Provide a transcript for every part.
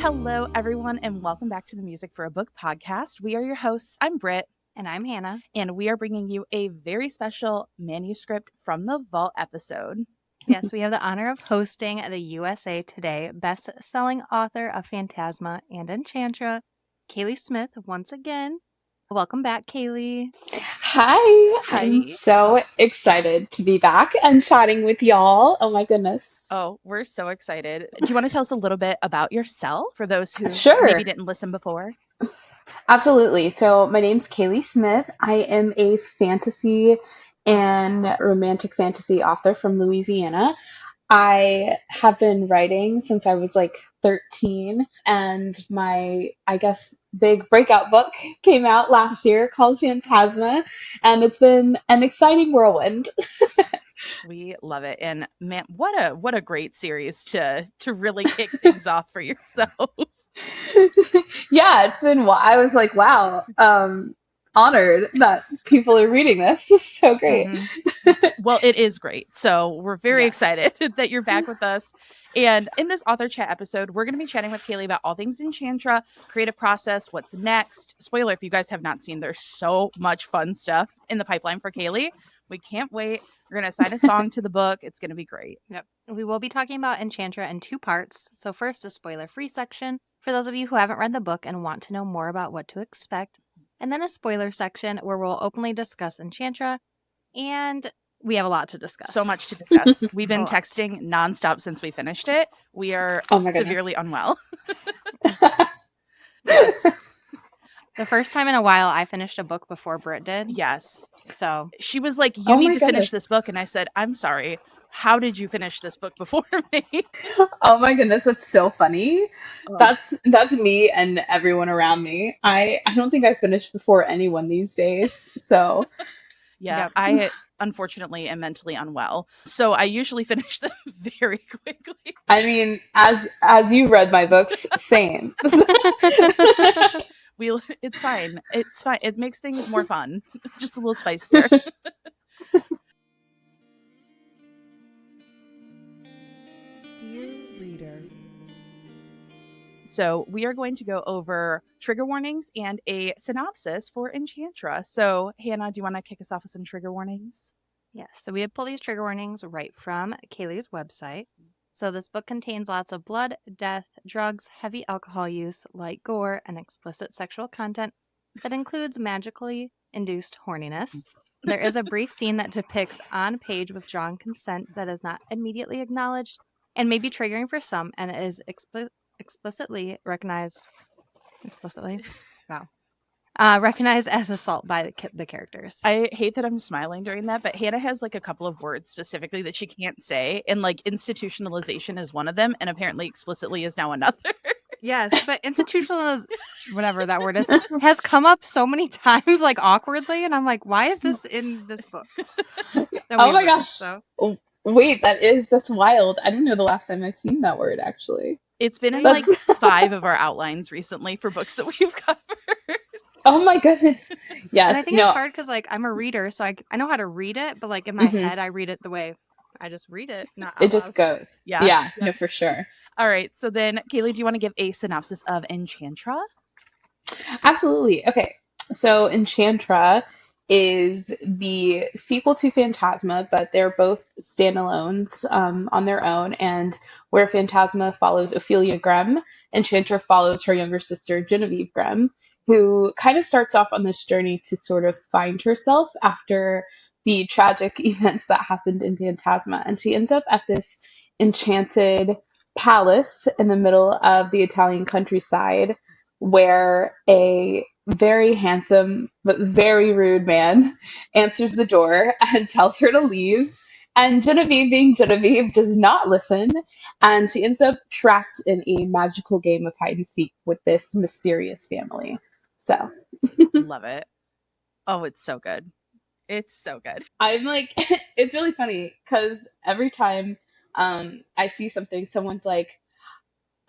Hello, everyone, and welcome back to the Music for a Book podcast. We are your hosts. I'm Britt. And I'm Hannah. And we are bringing you a very special Manuscript from the Vault episode. Yes, we have the honor of hosting the USA Today best-selling author of Phantasma and Enchantra, Kaylie Smith, once again. Welcome back, Kaylie. Hi. I'm so excited to be back and chatting with y'all. Oh my goodness. Oh, we're so excited. Do you want to tell us a little bit about yourself for those who maybe didn't listen before? Absolutely. So my name's Kaylie Smith. I am a fantasy and romantic fantasy author from Louisiana. I have been writing since I was like 13, and my, I guess, big breakout book came out last year called Phantasma, and it's been an exciting whirlwind. We love it. And man, what a great series to really kick things off for yourself. Yeah, it's been, I was like, wow, honored that people are reading this. This is so great. Mm-hmm. Well, it is great. So we're very excited that you're back with us. And in this author chat episode, we're going to be chatting with Kaylie about all things Enchantra, creative process, what's next. Spoiler, if you guys have not seen, there's so much fun stuff in the pipeline for Kaylie. We can't wait. We're going to assign a song to the book. It's going to be great. Yep. We will be talking about Enchantra in two parts. So first, a spoiler-free section for those of you who haven't read the book and want to know more about what to expect. And then a spoiler section where we'll openly discuss Enchantra. And we have a lot to discuss. So much to discuss. We've been texting nonstop since we finished it. We are severely unwell. Yes. The first time in a while I finished a book before Britt did. Yes. So she was like, you need to finish this book. And I said, I'm sorry. How did you finish this book before me? Oh my goodness, that's so funny. That's me and everyone around me. I don't think I finished before anyone these days. So yeah, I unfortunately am mentally unwell. So I usually finish them very quickly. I mean, as you read my books, same. It's fine. It's fine. It makes things more fun. Just a little spicier. Dear reader. So we are going to go over trigger warnings and a synopsis for Enchantra. So Hannah, do you want to kick us off with some trigger warnings? Yes. So we have pulled these trigger warnings right from Kaylie's website. So this book contains lots of blood, death, drugs, heavy alcohol use, light gore, and explicit sexual content that includes magically induced horniness. There is a brief scene that depicts on-page withdrawn consent that is not immediately acknowledged and may be triggering for some and is explicitly recognized. Recognized as assault by the characters. I hate that I'm smiling during that, but Hannah has like a couple of words specifically that she can't say, and like institutionalization is one of them, and apparently explicitly is now another. Yes, but whatever that word is, has come up so many times, like awkwardly, and I'm like, why is this in this book? Oh my gosh. So. Wait, that's wild. I don't know the last time I've seen that word, actually. It's been in like 5 of our outlines recently for books that we've covered. Oh my goodness. Yes. And I think it's hard because like I'm a reader, so I know how to read it, but like in my head I read it the way I just read it. Not out it just loud. Goes. Yeah. No, for sure. All right. So then, Kaylie, do you want to give a synopsis of Enchantra? Absolutely. Okay. So Enchantra is the sequel to Phantasma, but they're both standalones on their own. And where Phantasma follows Ophelia Grimm, Enchantra follows her younger sister, Genevieve Grimm, who kind of starts off on this journey to sort of find herself after the tragic events that happened in Phantasma. And she ends up at this enchanted palace in the middle of the Italian countryside where a very handsome but very rude man answers the door and tells her to leave. And Genevieve, being Genevieve, does not listen, and she ends up trapped in a magical game of hide and seek with this mysterious family. So, love it. Oh, it's so good. It's so good. I'm like, it's really funny because every time I see something, someone's like,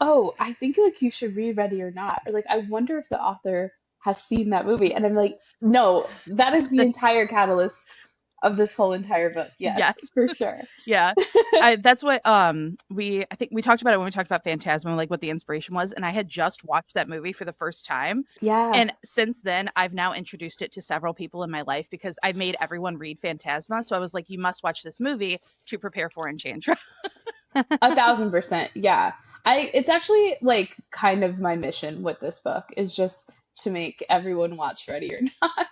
oh, I think like you should read Ready or Not. Or like, I wonder if the author has seen that movie. And I'm like, no, that is the entire catalyst of this whole entire book. Yes, Yes. for sure. Yeah. That's what I think we talked about it when we talked about Phantasma, like what the inspiration was, and I had just watched that movie for the first time. Yeah. And since then I've now introduced it to several people in my life because I made everyone read Phantasma. So I was like, you must watch this movie to prepare for Enchantra. 1,000%. Yeah. It's actually like kind of my mission with this book is just to make everyone watch Ready or Not.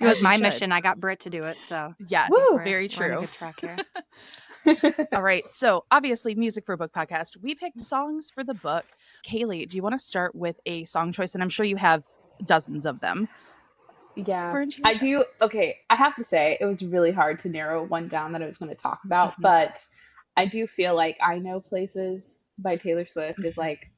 It was As you my should. mission. I got Britt to do it, so Yeah, I think Woo! very we're on a true. good track here. All right. So obviously, music for a book podcast. We picked songs for the book. Kaylie, do you want to start with a song choice? And I'm sure you have dozens of them Yeah, for I Enchantra. do. Okay, I have to say it was really hard to narrow one down that I was going to talk about, Mhm, but I do feel like I Know Places by Taylor Swift is mhm. like,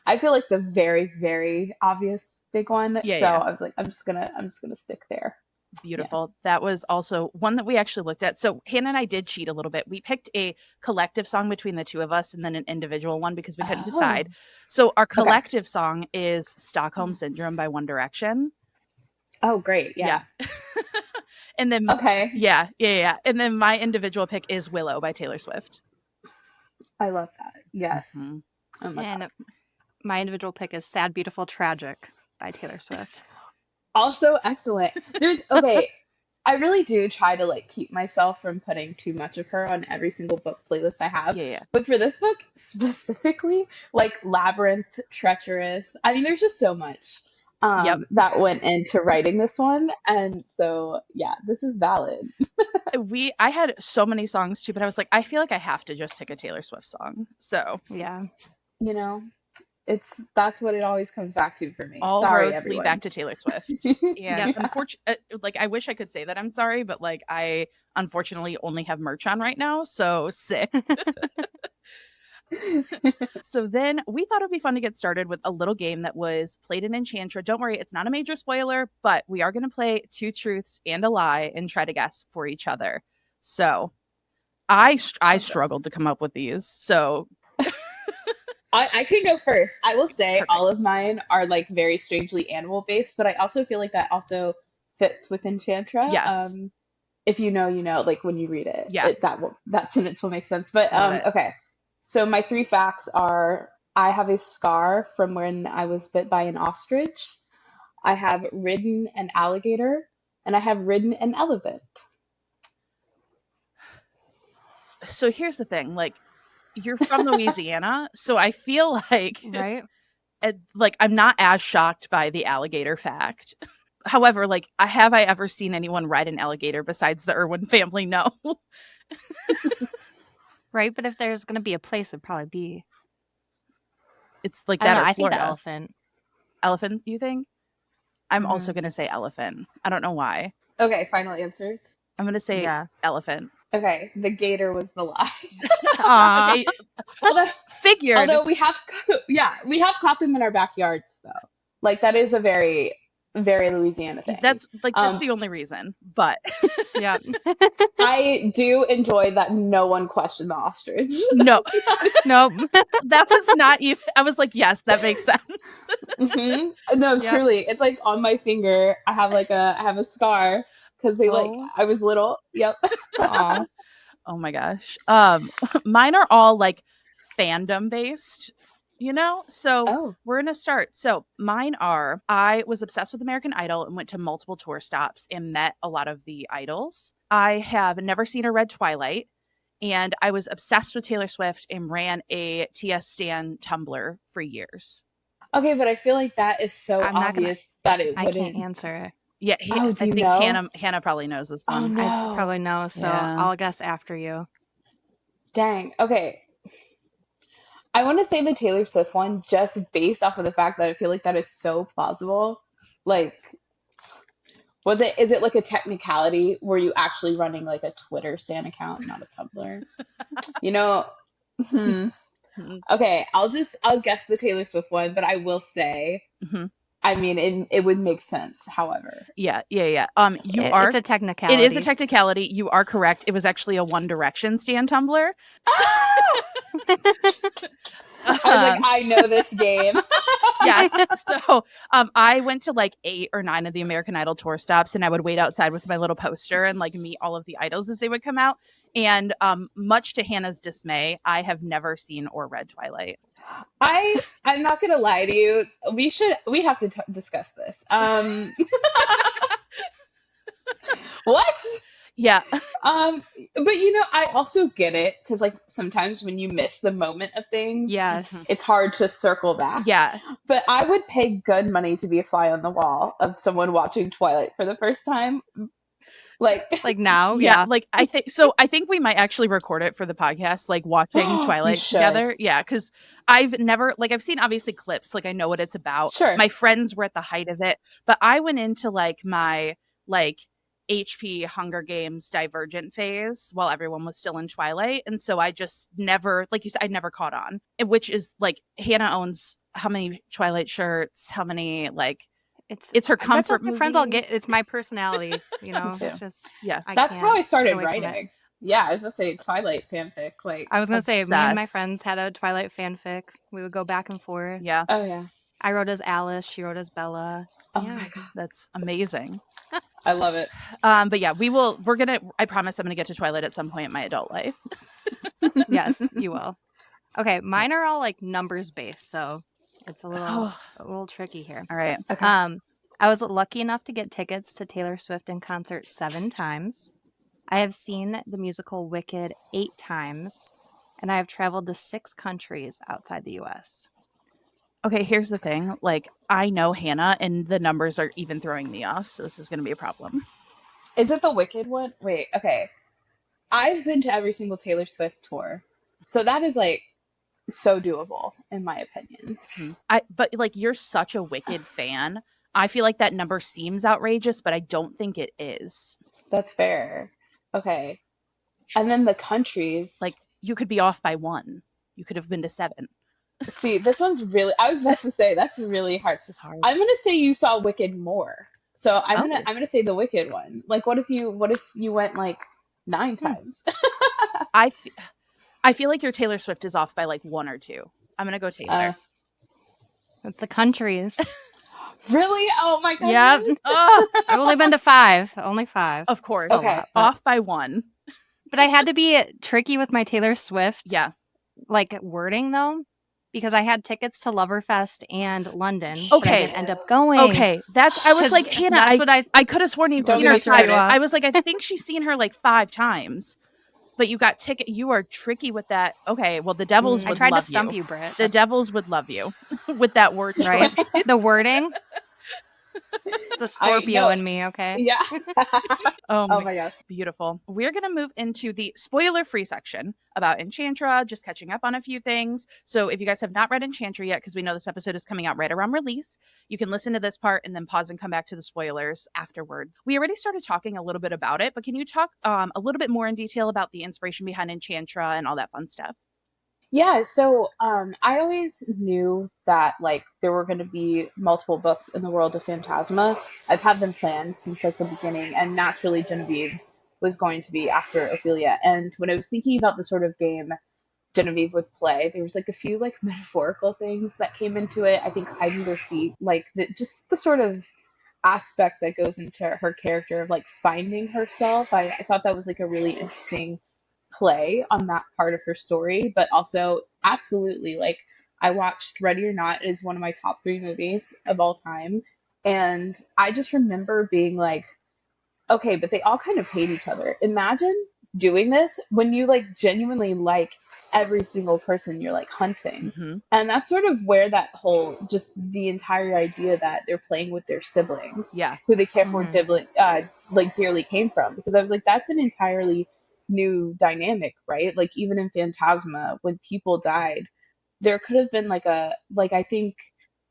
I feel like the very, very obvious big one. Yeah, So yeah. I was like, I'm just gonna stick there. Yeah. Beautiful. That was also one that we actually looked at. So Hannah and I did cheat a little bit. We picked a collective song between the two of us and then an individual one because we couldn't Oh, decide. So our okay. collective song is Stockholm Syndrome by One Direction. Oh, great. Yeah. Yeah. And then, Okay. yeah. And then my individual pick is Willow by Taylor Swift. I love that. Yes. Mhm. Oh my God. And my individual pick is Sad, Beautiful, Tragic by Taylor Swift. Also excellent. Okay, I really do try to like keep myself from putting too much of her on every single book playlist I have. Yeah. But for this book specifically, like Labyrinth, Treacherous, I mean, there's just so much Yep. that went into writing this one. And so, yeah, this is valid. I had so many songs too, but I was like, I feel like I have to just pick a Taylor Swift song. So Yeah. You know, that's what it always comes back to for me. all Sorry, roads lead back everyone. to Taylor Swift. And Yep. unfortunately, like I wish I could say that I'm sorry, but like I unfortunately only have merch on right now, so sick. So then we thought it'd be fun to get started with a little game that was played in Enchantra. Don't worry, it's not a major spoiler, but we are going to play two truths and a lie and try to guess for each other. So I Love this. struggled to come up with these. So I can go first. I will say perfect. all of mine are like very strangely animal based, but I also feel like that also fits with Enchantra. Yes. If you know, you know, like when you read it, Yeah. that sentence will make sense. But Love it. okay. So my three facts are I have a scar from when I was bit by an ostrich. I have ridden an alligator, and I have ridden an elephant. So here's the thing, like you're from Louisiana, so I feel Right? like I'm not as shocked by the alligator fact. However, like have I ever seen anyone ride an alligator besides the Irwin family? No. Right? But if there's going to be a place, it'd probably be. It's like I don't that know. or I think the Florida. elephant. Elephant, you think? I'm also Mhm. going to say elephant. I don't know why. Okay, final answers. I'm going to say Yeah. elephant. Okay, the gator was the lie. Aw. Okay, although, figured. although we have caught them in our backyards though. Like that is a very, very Louisiana thing. That's Um, the only reason. But Yeah. I do enjoy that no one questioned the ostrich. no, Nope. that was not even. I was like, yes, that makes sense. hmm No, Yep. truly, it's like on my finger. I have a scar because they like Oh. I was little. Yep. Aw. Oh my gosh. Mine are all like fandom based, So Oh. we're gonna start. So mine are I was obsessed with American Idol and went to multiple tour stops and met a lot of the idols. I have never seen or read Twilight, and I was obsessed with Taylor Swift and ran a TS Stan Tumblr for years. Okay, but I feel like that is so I'm not gonna. obvious that it I can't wouldn't. answer it. Yeah, Oh, do I you think know? Hannah probably knows this Oh one. I no. probably know, so Yeah. I'll guess after you. Dang. Okay. I want to say the Taylor Swift one just based off of the fact that I feel like that is so plausible. Like, is it like a technicality? Were you actually running like a Twitter Stan account, not a Tumblr? You know, hmm. Mhm. Okay, I'll guess the Taylor Swift one, but I will say, Mhm. I mean, it would make sense, however. Yeah. You are. It's a It technicality. is a technicality. You are correct. It was actually a One Direction Stan Tumblr. Ah! I was like, I know this game. Yes. So I went to like 8 or 9 of the American Idol tour stops, and I would wait outside with my little poster and like meet all of the idols as they would come out. And much to Hannah's dismay, I have never seen or read Twilight. I'm not gonna lie to you. We have to discuss this. What? Yeah. But I also get it because like sometimes when you miss the moment of things, Yes. it's hard to circle back. Yeah. But I would pay good money to be a fly on the wall of someone watching Twilight for the first time. Like now, yeah. yeah. Like I think we might actually record it for the podcast, like watching Twilight together. Yeah, because I've seen obviously clips, like I know what it's about. Sure. My friends were at the height of it, but I went into like my like HP Hunger Games Divergent phase while everyone was still in Twilight, and so I just never, like you said, I never caught on. Which is like Hannah owns how many Twilight shirts, how many like. It's her comfort. That's what my movie. friends all get. It's my personality, It's just That's how I started get away from it. writing. Yeah, I was gonna say Twilight fanfic. Like I was gonna say, me and my obsessed. friends had a Twilight fanfic. We would go back and forth. Yeah. Oh yeah. I wrote as Alice. She wrote as Bella. Oh Yeah. my god, That's amazing. I love it. But yeah, I promise I'm gonna get to Twilight at some point in my adult life. Yes, you will. Okay, mine are all like numbers based, so it's a little tricky here. All right. Okay. I was lucky enough to get tickets to Taylor Swift in concert 7 times. I have seen the musical Wicked 8 times, and I have traveled to 6 countries outside the U.S. Okay, here's the thing. Like, I know Hannah, and the numbers are even throwing me off, so this is going to be a problem. Is it the Wicked one? Wait, okay. I've been to every single Taylor Swift tour, so that is like so doable in my opinion. But like, you're such a Wicked fan. I feel like that number seems outrageous, but I don't think it is. That's fair. Okay. And then the countries. Like, you could be off by 1. You could have been to 7. See, this one's really, I was about to say, that's really hard. This is hard. I'm gonna say you saw Wicked more. So I'm gonna say the Wicked one. Like what if you went like 9 times? I feel like your Taylor Swift is off by like 1 or 2. I'm gonna go Taylor. It's the countries. Really? Oh my god. Yep. I've only been to 5. Only 5. Of course. Okay. Off by 1. But I had to be tricky with my Taylor Swift. Yeah. Like wording though, because I had tickets to Loverfest and London. Okay. But I didn't end up going. Okay. I was like, Hannah, I could have sworn you'd Don't seen her get me 5. started. I was like, I think she's seen her like 5 times. But you got ticket. You are tricky with that. Okay. Well, the Devils would love you. I tried to stump you, Britt. The Devils would love you with that word choice. Right? The wording. The Scorpio in me, okay? Yeah. Oh my gosh. Beautiful. We're going to move into the spoiler-free section about Enchantra, just catching up on a few things. So if you guys have not read Enchantra yet, because we know this episode is coming out right around release, you can listen to this part and then pause and come back to the spoilers afterwards. We already started talking a little bit about it, but can you talk a little bit more in detail about the inspiration behind Enchantra and all that fun stuff? Yeah, so I always knew that like there were going to be multiple books in the world of Phantasma. I've had them planned since like the beginning, and naturally Genevieve was going to be after Ophelia. And when I was thinking about the sort of game Genevieve would play, there was like a few like metaphorical things that came into it. I think hiding their feet, like just the sort of aspect that goes into her character of like finding herself. I thought that was like a really interesting play on that part of her story, but also absolutely like I watched Ready or Not is one of my top 3 movies of all time, and I just remember being like, okay, but they all kind of hate each other. Imagine doing this when you like genuinely like every single person you're like hunting. Mm-hmm. And that's sort of where that whole just the entire idea that they're playing with their siblings, who they care for like dearly came from, because I was like, that's an entirely new dynamic, right? Like even in Phantasma, when people died, there could have been like I think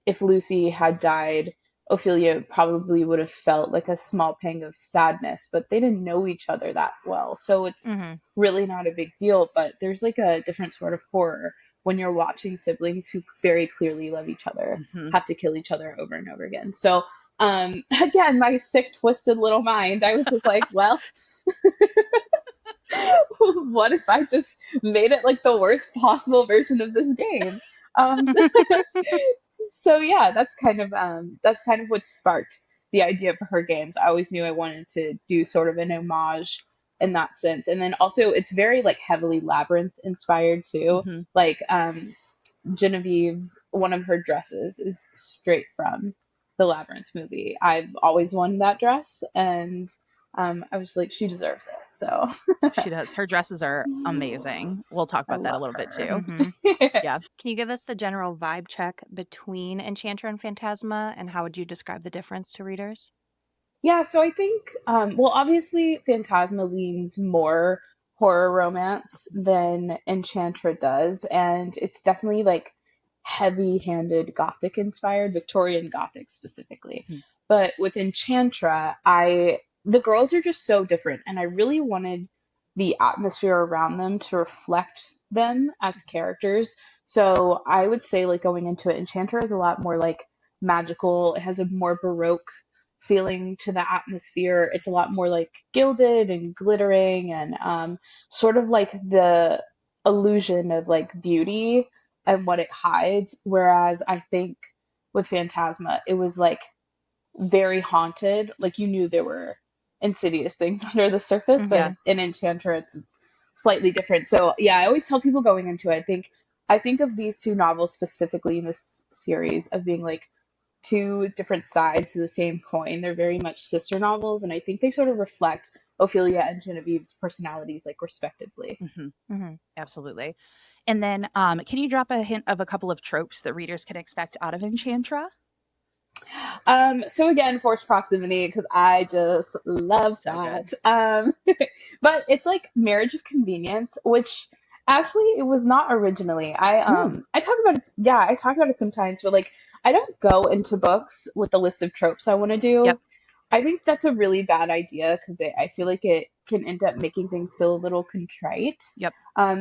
if Lucy had died, Ophelia probably would have felt like a small pang of sadness, but they didn't know each other that well, so it's really not a big deal. But there's like a different sort of horror when you're watching siblings who very clearly love each other have to kill each other over and over again. So again, my sick twisted little mind, I was just like, well, what if I just made it like the worst possible version of this game? So, so yeah, that's kind of what sparked the idea for her games. I always knew I wanted to do sort of an homage in that sense. And then also it's very like heavily labyrinth inspired too. Hmm. Like Genevieve's one of her dresses is straight from the Labyrinth movie. I've always wanted that dress, and I was like, she deserves it. So She does. Her dresses are amazing. We'll talk I about that a love little bit her. too. Mm-hmm. Yeah. Can you give us the general vibe check between Enchantra and Phantasma, and how would you describe the difference to readers? Yeah, so I think, well, obviously, Phantasma leans more horror romance than Enchantra does, and it's definitely like heavy-handed Gothic inspired, Victorian Gothic specifically. Mhm. But with Enchantra, the girls are just so different, and I really wanted the atmosphere around them to reflect them as characters. So I would say, like going into it, Enchantra is a lot more like magical. It has a more Baroque feeling to the atmosphere. It's a lot more like gilded and glittering and sort of like the illusion of like beauty and what it hides. Whereas I think with Phantasma, it was like very haunted. Like you knew there were insidious things under the surface, but Yeah. Mhm. in Enchanter, it's slightly different. So yeah, I always tell people going into it, I think of these two novels specifically in this series of being like two different sides to the same coin. They're very much sister novels, and I think they sort of reflect Ophelia and Genevieve's personalities, like respectively. Hmm. Mm-hmm. Absolutely. And then, can you drop a hint of a couple of tropes that readers can expect out of Enchantra? So again, forced proximity because I just love So good. that. But it's like marriage of convenience, which actually it was not originally. Mm. I talk about it. Yeah, I talk about it sometimes, but like I don't go into books with the list of tropes I want to Yep. do. I think that's a really bad idea because I feel like it can end up making things feel a little contrite. Yep.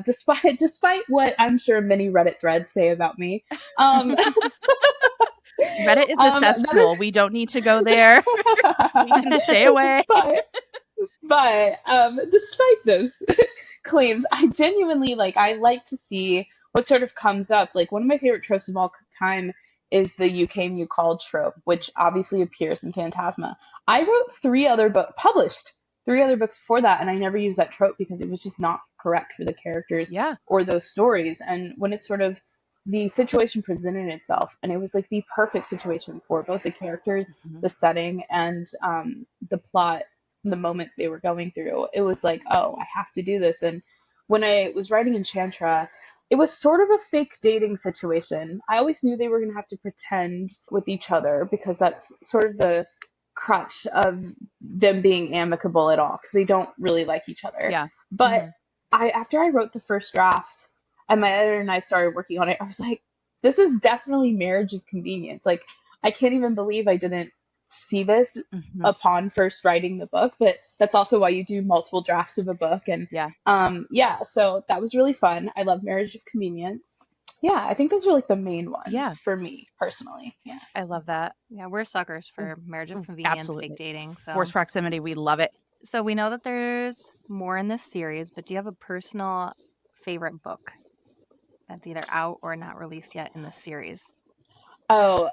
Despite what I'm sure many Reddit threads say about me. Um, Reddit is a cesspool. We don't need to go there. We can stay away. but despite those claims, I genuinely I like to see what sort of comes up. Like one of my favorite tropes of all time is the "you came, you called" trope, which obviously appears in Phantasma. I wrote published three other books before that, and I never used that trope because it was just not correct for the characters Yeah. or those stories. And when it's sort of the situation presented itself, and it was like the perfect situation for both the characters, Mhm. the setting, and the plot, the moment they were going through. It was like, oh, I have to do this. And when I was writing Enchantra, it was sort of a fake dating situation. I always knew they were going to have to pretend with each other because that's sort of the crutch of them being amicable at all because they don't really like each other. Yeah. But Mm-hmm. after I wrote the first draft and my editor and I started working on it, I was like, this is definitely marriage of convenience. Like, I can't even believe I didn't see this Mhm. upon first writing the book, but that's also why you do multiple drafts of a book. And Yeah. yeah, so that was really fun. I love Marriage of Convenience. Yeah, I think those were like the main Yeah. ones for me personally. Yeah. I love that. Yeah, we're suckers for marriage of convenience, fake Absolutely. dating. So, Forced proximity. We love it. so we know that there's more in this series, but do you have a personal favorite book that's either out or not released yet in this series? Oh,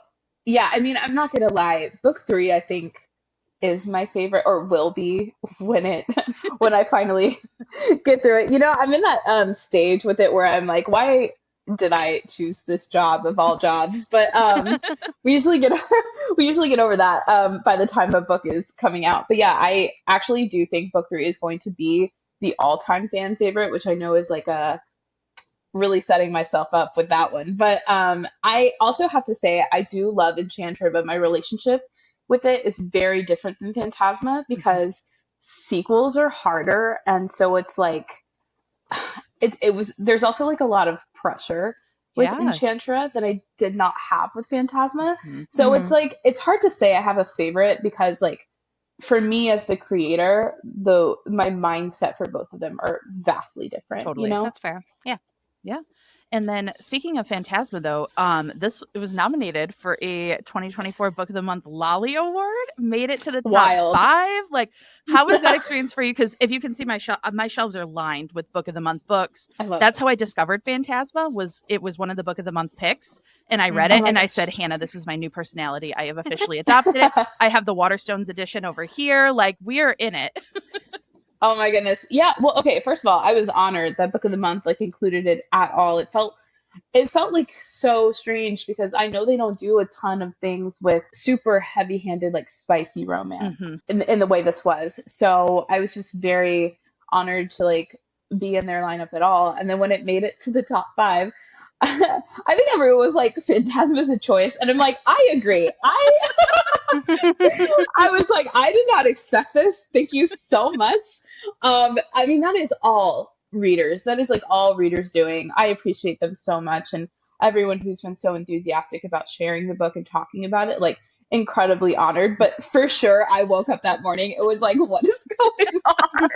yeah, I mean, I'm not gonna lie. Book three, I think, is my favorite or will be when it when I finally get through it. You know, I'm in that stage with it where I'm like, why did I choose this job of all jobs? But we usually get we usually get over that by the time a book is coming out. But yeah, I actually do think book three is going to be the all-time fan favorite, which I know is like a really setting myself up with that one. But I also have to say I do love Enchanter, but my relationship with it is very different than Phantasma Mhm. because sequels are harder, and so it's like it was there's also like a lot of pressure with Yeah. Enchantra that I did not have with Phantasma. Mhm. So Mm-hmm. it's like it's hard to say I have a favorite because like for me as the creator, my mindset for both of them are vastly different, you Totally. know? That's fair. Yeah. Yeah. And then speaking of Phantasma, though, it was nominated for a 2024 Book of the Month Lolly Award. Made it to the top Wild. 5. Like, how was that experience for you? Because if you can see my shelves are lined with Book of the Month books. That's how I discovered Phantasma. It was one of the Book of the Month picks, and I read it, and I said, Hannah, this is my new personality. I have officially adopted it. I have the Waterstones edition over here. Like, we are in it. Oh my goodness. Yeah. Well, okay. First of all, I was honored that Book of the Month like included it at all. It felt like so strange because I know they don't do a ton of things with super heavy-handed, like spicy romance in the way this was. So I was just very honored to like be in their lineup at all. And then when it made it to the top 5, I think everyone was like, Phantasma's a choice. And I'm like, I agree. I was like, I did not expect this. Thank you so much. I mean, that is all readers. That is like all readers doing. I appreciate them so much. And everyone who's been so enthusiastic about sharing the book and talking about it, like incredibly honored. But for sure, I woke up that morning. It was like, what is going on?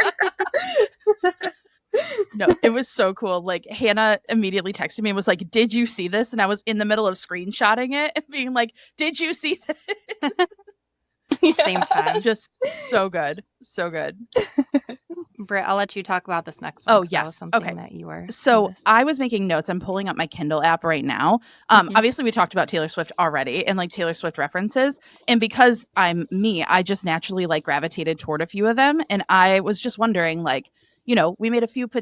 No, it was so cool. Like, Hannah immediately texted me and was like, did you see this? And I was in the middle of screenshotting it and being like, did you see this? Same time. Just so good. So good. Britt, I'll let you talk about this next one. Oh, yes. Something that you were. So I was making notes. I'm pulling up my Kindle app right now. Obviously, we talked about Taylor Swift already and like Taylor Swift references. And because I'm me, I just naturally like gravitated toward a few of them. And I was just wondering, like, you know,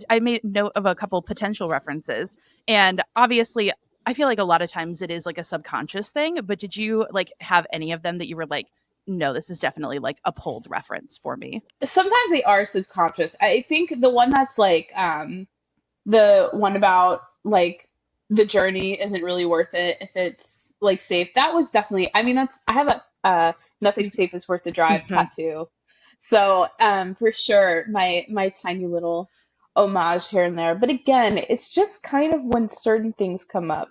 I made note of a couple potential references. And obviously, I feel like a lot of times it is like a subconscious thing. But did you like have any of them that you were like, no, this is definitely like a pulled reference for me? Sometimes they are subconscious. I think the one that's like the one about like the journey isn't really worth it if it's like safe. That was definitely, I mean, I have a nothing safe is worth the drive tattoo. So for sure my tiny little homage here and there. But again, it's just kind of when certain things come up.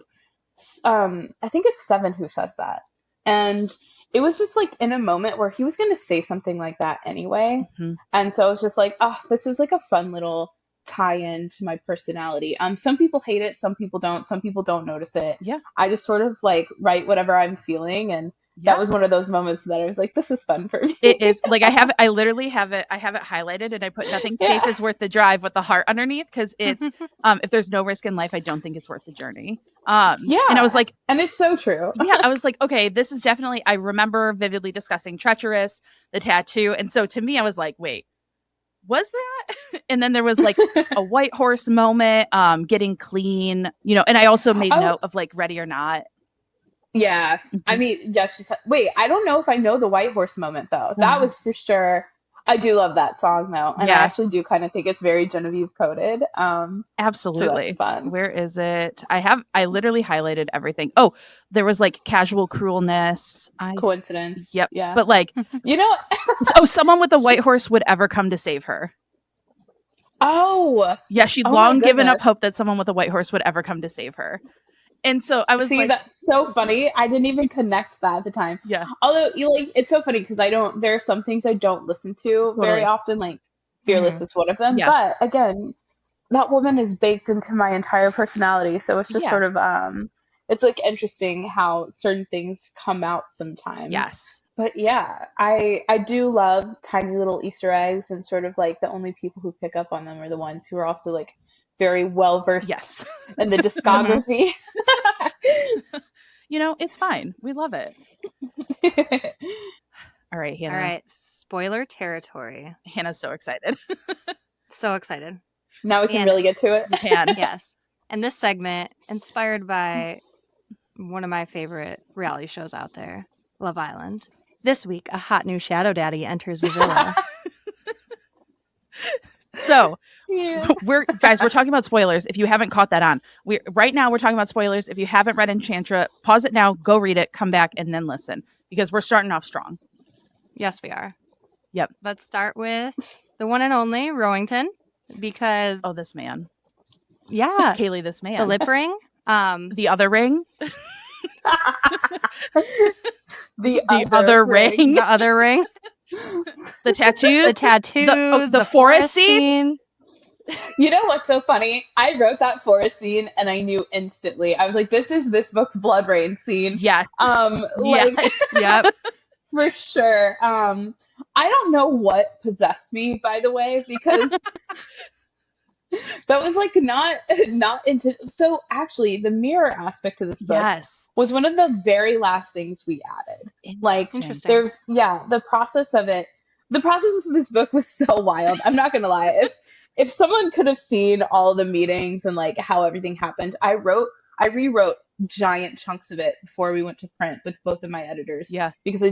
I think it's Seven who says that. And it was just like in a moment where he was going to say something like that anyway. And so I was just like, oh, this is like a fun little tie-in to my personality. Some people hate it, some people don't. Some people don't notice it. Yeah. I just sort of like write whatever I'm feeling, and that was one of those moments that I was like, this is fun for me. It is. Like, I literally have it highlighted, and I put nothing safe is worth the drive with the heart underneath, because it's if there's no risk in life, I don't think it's worth the journey. And I was like, and it's so true. I was like, okay, this is definitely, I remember vividly discussing treacherous, the tattoo, and so to me I was like, wait, was that? And then there was like a white horse moment, getting clean, you know, and I also made note of like Ready or Not. Yeah. I mean, yes, she said, wait, I don't know if I know the white horse moment though. That was for sure. I do love that song though. And I actually do kind of think it's very Genevieve coded. Absolutely. So that's fun. Where is it? I literally highlighted everything. Oh, there was like casual cruelness. Coincidence. Yep. Yeah. But like, you know, someone with a white horse would ever come to save her. Oh. Yeah. She'd long given up hope that someone with a white horse would ever come to save her. And so I was like, that's so funny. I didn't even connect that at the time. Yeah. Although it's so funny because there are some things I don't listen to very often, like Fearless is one of them. Yeah. But again, that woman is baked into my entire personality. So it's just sort of, it's like interesting how certain things come out sometimes. Yes. But yeah, I do love tiny little Easter eggs, and sort of like the only people who pick up on them are the ones who are also like very well versed in the discography. You know, it's fine. We love it. All right, Hannah. All right, spoiler territory. Hannah's so excited. So excited. Now we can really get to it. We can. Yes. And this segment, inspired by one of my favorite reality shows out there, Love Island. This week, a hot new shadow daddy enters the villa. So, we're talking about spoilers. If you haven't caught that on, right now we're talking about spoilers. If you haven't read Enchantra, pause it now, go read it, come back, and then listen, because we're starting off strong. Yes, we are. Yep. Let's start with the one and only Rowington, because this man. Yeah, Kaylie, this man. The lip ring. The other ring. The other ring. The other ring. The tattoos. The tattoos. The forest scene. You know what's so funny? I wrote that for a scene and I knew instantly. I was like, this is this book's blood rain scene. Yes. Like Yes. Yep. for sure. I don't know what possessed me, by the way, because that was like not into. So actually, the mirror aspect of this book Yes. was one of the very last things we added. Like Interesting. there's the process of it. The process of this book was so wild. I'm not gonna lie. If someone could have seen all the meetings and like how everything happened, I rewrote giant chunks of it before we went to print with both of my editors Yeah. because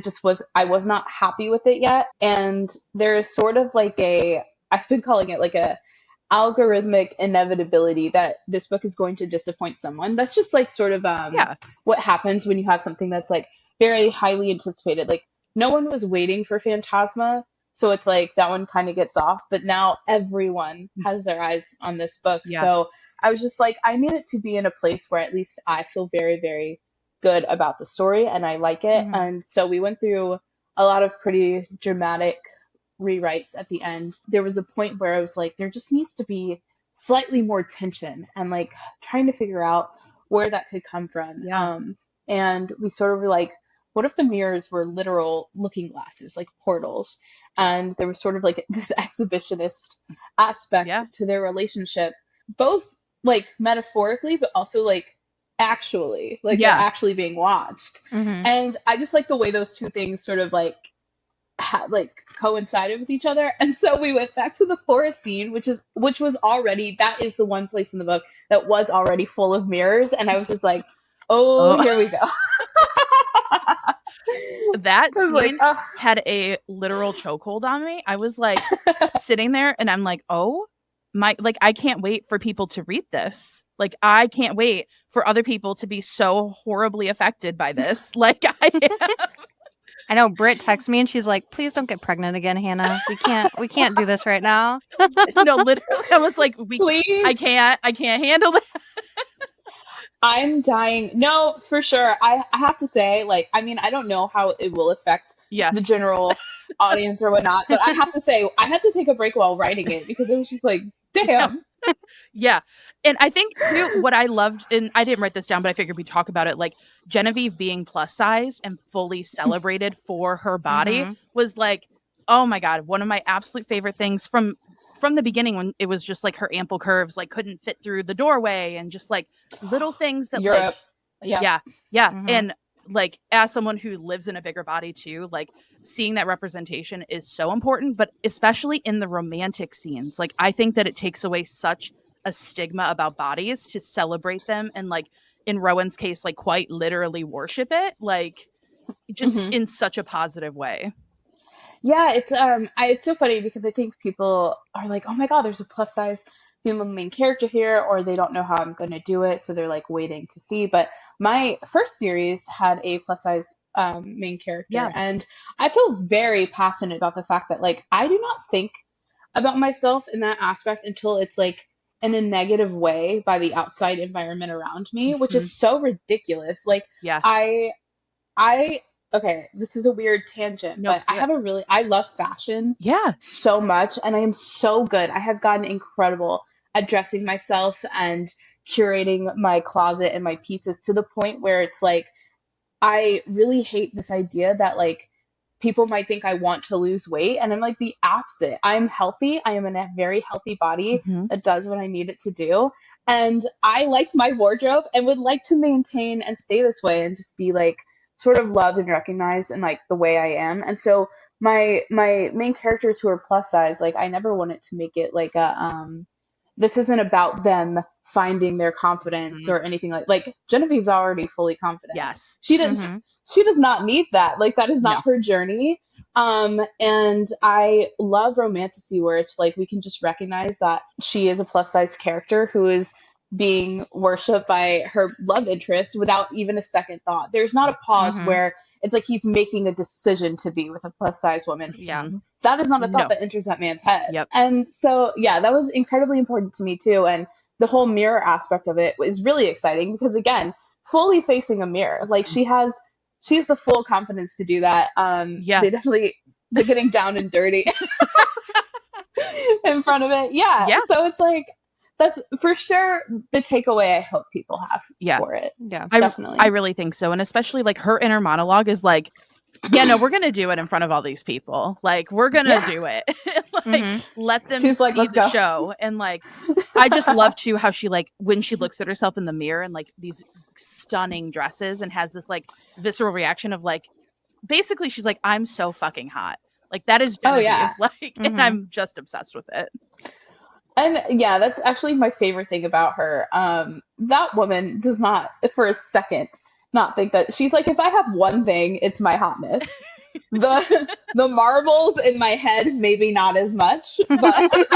I was not happy with it yet. And there's sort of like I've been calling it like a algorithmic inevitability that this book is going to disappoint someone. That's just like sort of Yeah. what happens when you have something that's like very highly anticipated. Like no one was waiting for Phantasma, so it's like that one kind of gets off, but now everyone has their eyes on this book. Yeah. So I was just like, I need it to be in a place where at least I feel very, very good about the story and I like it. Mhm. And so we went through a lot of pretty dramatic rewrites at the end. There was a point where I was like, there just needs to be slightly more tension and like trying to figure out where that could come from. Yeah. And we sort of were like, what if the mirrors were literal looking glasses, like portals? And there was sort of like this exhibitionist aspect Yeah. to their relationship, both like metaphorically, but also like actually, like Yeah. they're actually being watched. Mhm. And I just like the way those two things sort of like coincided with each other. And so we went back to the forest scene, which was already, that is the one place in the book that was already full of mirrors. And I was just like, oh, Oh. here we go. That I was scene like, oh. had a literal chokehold on me. I was like sitting there and I'm like, oh my, like I can't wait for people to read this. Like I can't wait for other people to be so horribly affected by this. Like I am. I know Britt texts me and she's like, "Please don't get pregnant again, Hannah. We can't do this right now." No, literally I was like, Please. I can't handle that. I'm dying. No, for sure. I have to say, like, I mean, I don't know how it will affect Yeah. the general audience or whatnot, but I have to say, I had to take a break while writing it because it was just like, damn. Yeah. And I think too, what I loved, and I didn't write this down, but I figured we'd talk about it, like Genevieve being plus sized and fully celebrated for her body Mhm. was like, oh my God, one of my absolute favorite things from the beginning when it was just like her ample curves, like couldn't fit through the doorway and just like little things that Europe. like, Yeah. yeah. Mhm. And like as someone who lives in a bigger body too, like seeing that representation is so important, but especially in the romantic scenes, like I think that it takes away such a stigma about bodies to celebrate them and like in Rowan's case, like quite literally worship it, like just Mhm. in such a positive way. Yeah, it's so funny because I think people are like, "Oh my God, there's a plus size female main character here," or they don't know how I'm going to do it, so they're like waiting to see. But my first series had a plus size main character, Yeah. and I feel very passionate about the fact that like I do not think about myself in that aspect until it's like in a negative way by the outside environment around me, which Mhm. is so ridiculous. Like Yeah. I okay, this is a weird tangent, Nope. but I love fashion Yeah. so much and I am so good. I have gotten incredible at dressing myself and curating my closet and my pieces to the point where it's like I really hate this idea that like people might think I want to lose weight and I'm like the opposite. I'm healthy. I am in a very healthy body Mhm. that does what I need it to do. And I like my wardrobe and would like to maintain and stay this way and just be like sort of loved and recognized in like the way I am. And so my main characters who are plus size, like I never wanted to make it like a this isn't about them finding their confidence Mhm. or anything like Genevieve's already fully confident. Yes. She does Mhm. she does not need that. Like that is No. not her journey. And I love romantasy where it's like we can just recognize that she is a plus size character who is being worshipped by her love interest without even a second thought. There's not a pause Mhm. where it's like he's making a decision to be with a plus size woman. Yeah. Mhm. That is not a thought No. that enters that man's head. Yep. And so, yeah, that was incredibly important to me too. And the whole mirror aspect of it is really exciting because, again, fully facing a mirror, like she has the full confidence to do that. Yeah. They definitely, they're getting down and dirty. in front of it. Yeah. Yeah. So it's like, that's for sure the takeaway I hope people have Yeah. for it. Yeah. Definitely. I really think so. And especially like her inner monologue is like, yeah, no, we're gonna do it in front of all these people. Like, we're gonna Yeah. do it. Like, Mhm. let them She's like, see let's the go. show. And like, I just love too how she like when she looks at herself in the mirror and like these stunning dresses and has this like visceral reaction of like basically she's like, I'm so fucking hot. Like that is Oh Genevieve. yeah. Like, and Mhm. I'm just obsessed with it. And yeah, that's actually my favorite thing about her. That woman does not for a second not think that she's like, if I have one thing, it's my hotness. The marbles in my head, maybe not as much, but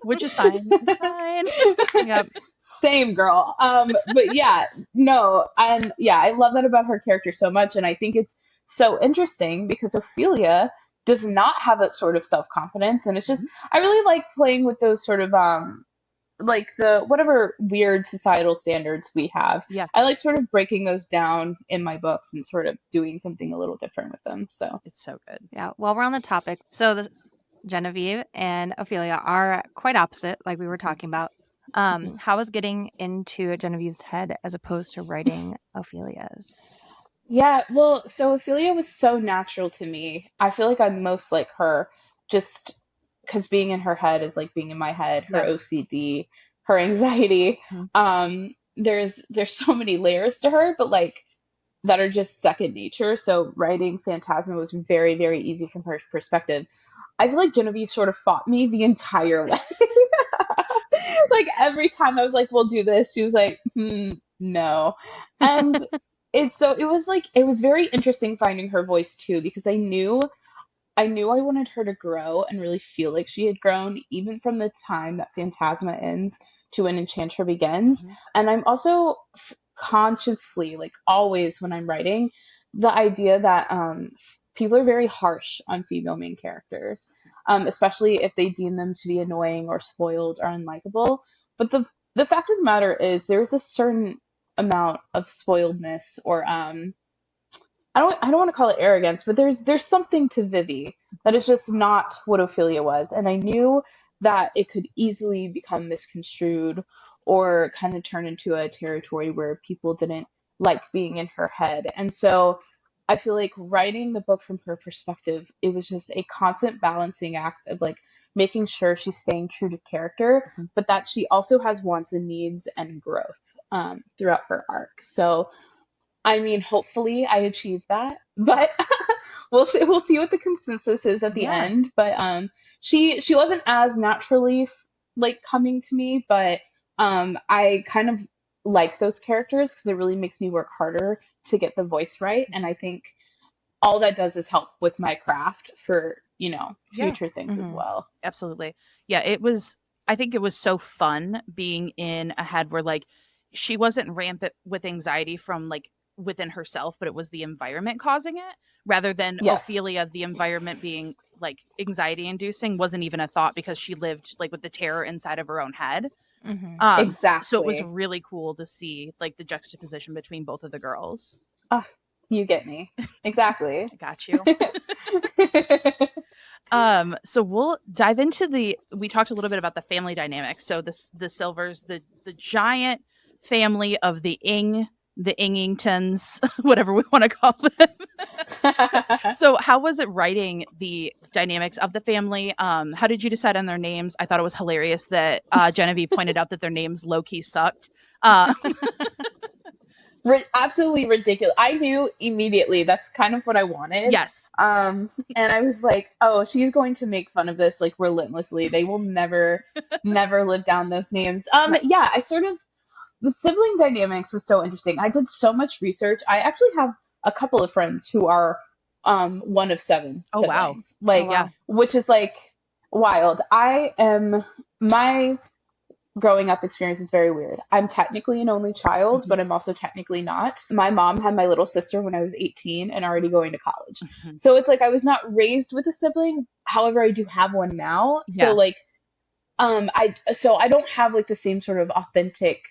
Which is fine. It's fine. Yep. same girl. But yeah, no, and yeah, I love that about her character so much, and I think it's so interesting because Ophelia does not have that sort of self-confidence, and it's just I really like playing with those sort of like the whatever weird societal standards we have. Yeah. I like sort of breaking those down in my books and sort of doing something a little different with them. So It's so good. Yeah. While we're on the topic, so Genevieve and Ophelia are quite opposite, like we were talking about. How was getting into Genevieve's head as opposed to writing Ophelia's? yeah, well, so Ophelia was so natural to me. I feel like I'm most like her, just because being in her head is like being in my head. Her Yeah. OCD, her anxiety. Mhm. There's so many layers to her, but like that are just second nature. So writing Phantasma was very, very easy from her perspective. I feel like Genevieve sort of fought me the entire way. Like every time I was like, "We'll do this," she was like, no. And it was like it was very interesting finding her voice too because I knew I wanted her to grow and really feel like she had grown, even from the time that Phantasma ends to when Enchantra begins. Mhm. And I'm also consciously, like always when I'm writing, the idea that people are very harsh on female main characters, especially if they deem them to be annoying or spoiled or unlikable. But the fact of the matter is, there's a certain amount of spoiledness or I don't want to call it arrogance, but there's something to Vivi that is just not what Ophelia was. And I knew that it could easily become misconstrued or kind of turn into a territory where people didn't like being in her head. And so I feel like writing the book from her perspective, it was just a constant balancing act of like making sure she's staying true to character, Mhm. but that she also has wants and needs and growth throughout her arc. So I mean, hopefully I achieve that, but we'll see what the consensus is at the Yeah. end. But she wasn't as naturally like coming to me, but I kind of like those characters because it really makes me work harder to get the voice right, and I think all that does is help with my craft for Yeah. future things as Mhm. well. Absolutely. Yeah, I think it was so fun being in a head where like she wasn't rampant with anxiety from like within herself, but it was the environment causing it rather than Yes, Ophelia, the environment being like anxiety inducing wasn't even a thought because she lived like with the terror inside of her own head. Mhm. So it was exactly. really cool to see like the juxtaposition between both of the girls. Oh, you get me exactly. I got you. So we'll dive into we talked a little bit about the family dynamics. So the Silvers, the giant family of the Ingingtons, whatever we want to call them. So how was it writing the dynamics of the family? How did you decide on their names? I thought it was hilarious that Genevieve pointed out that their names low-key sucked. Uh, Absolutely ridiculous. I knew immediately that's kind of what I wanted. yes. And I was like, oh, she's going to make fun of this like relentlessly. They will never, never live down those names. Right. Yeah, the sibling dynamics was so interesting. I did so much research. I actually have a couple of friends who are one of seven Oh wow. siblings, like, Yeah. which is like wild. My growing up experience is very weird. I'm technically an only child, Mhm. but I'm also technically not. My mom had my little sister when I was 18 and already going to college. Mhm. So it's like I was not raised with a sibling. However, I do have one now. So Yeah. like I don't have like the same sort of authentic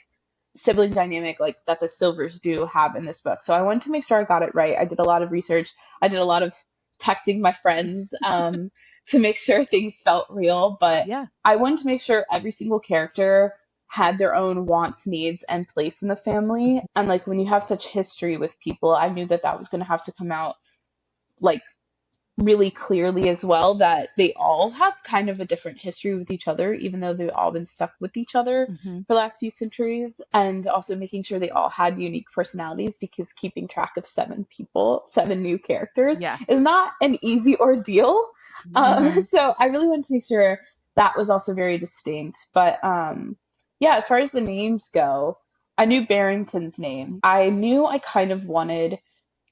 sibling dynamic like that the Silvers do have in this book. So I wanted to make sure I got it right. I did a lot of research. I did a lot of texting my friends to make sure things felt real. But Yeah. I wanted to make sure every single character had their own wants, needs, and place in the family. And like when you have such history with people, I knew that that was going to have to come out like really clearly as well, that they all have kind of a different history with each other, even though they've all been stuck with each other Mm-hmm. for the last few centuries, and also making sure they all had unique personalities, because keeping track of 7 people, 7 new characters, Yeah. is not an easy ordeal. Mhm. So I really wanted to make sure that was also very distinct. But yeah, as far as the names go, I knew Barrington's name. I knew I kind of wanted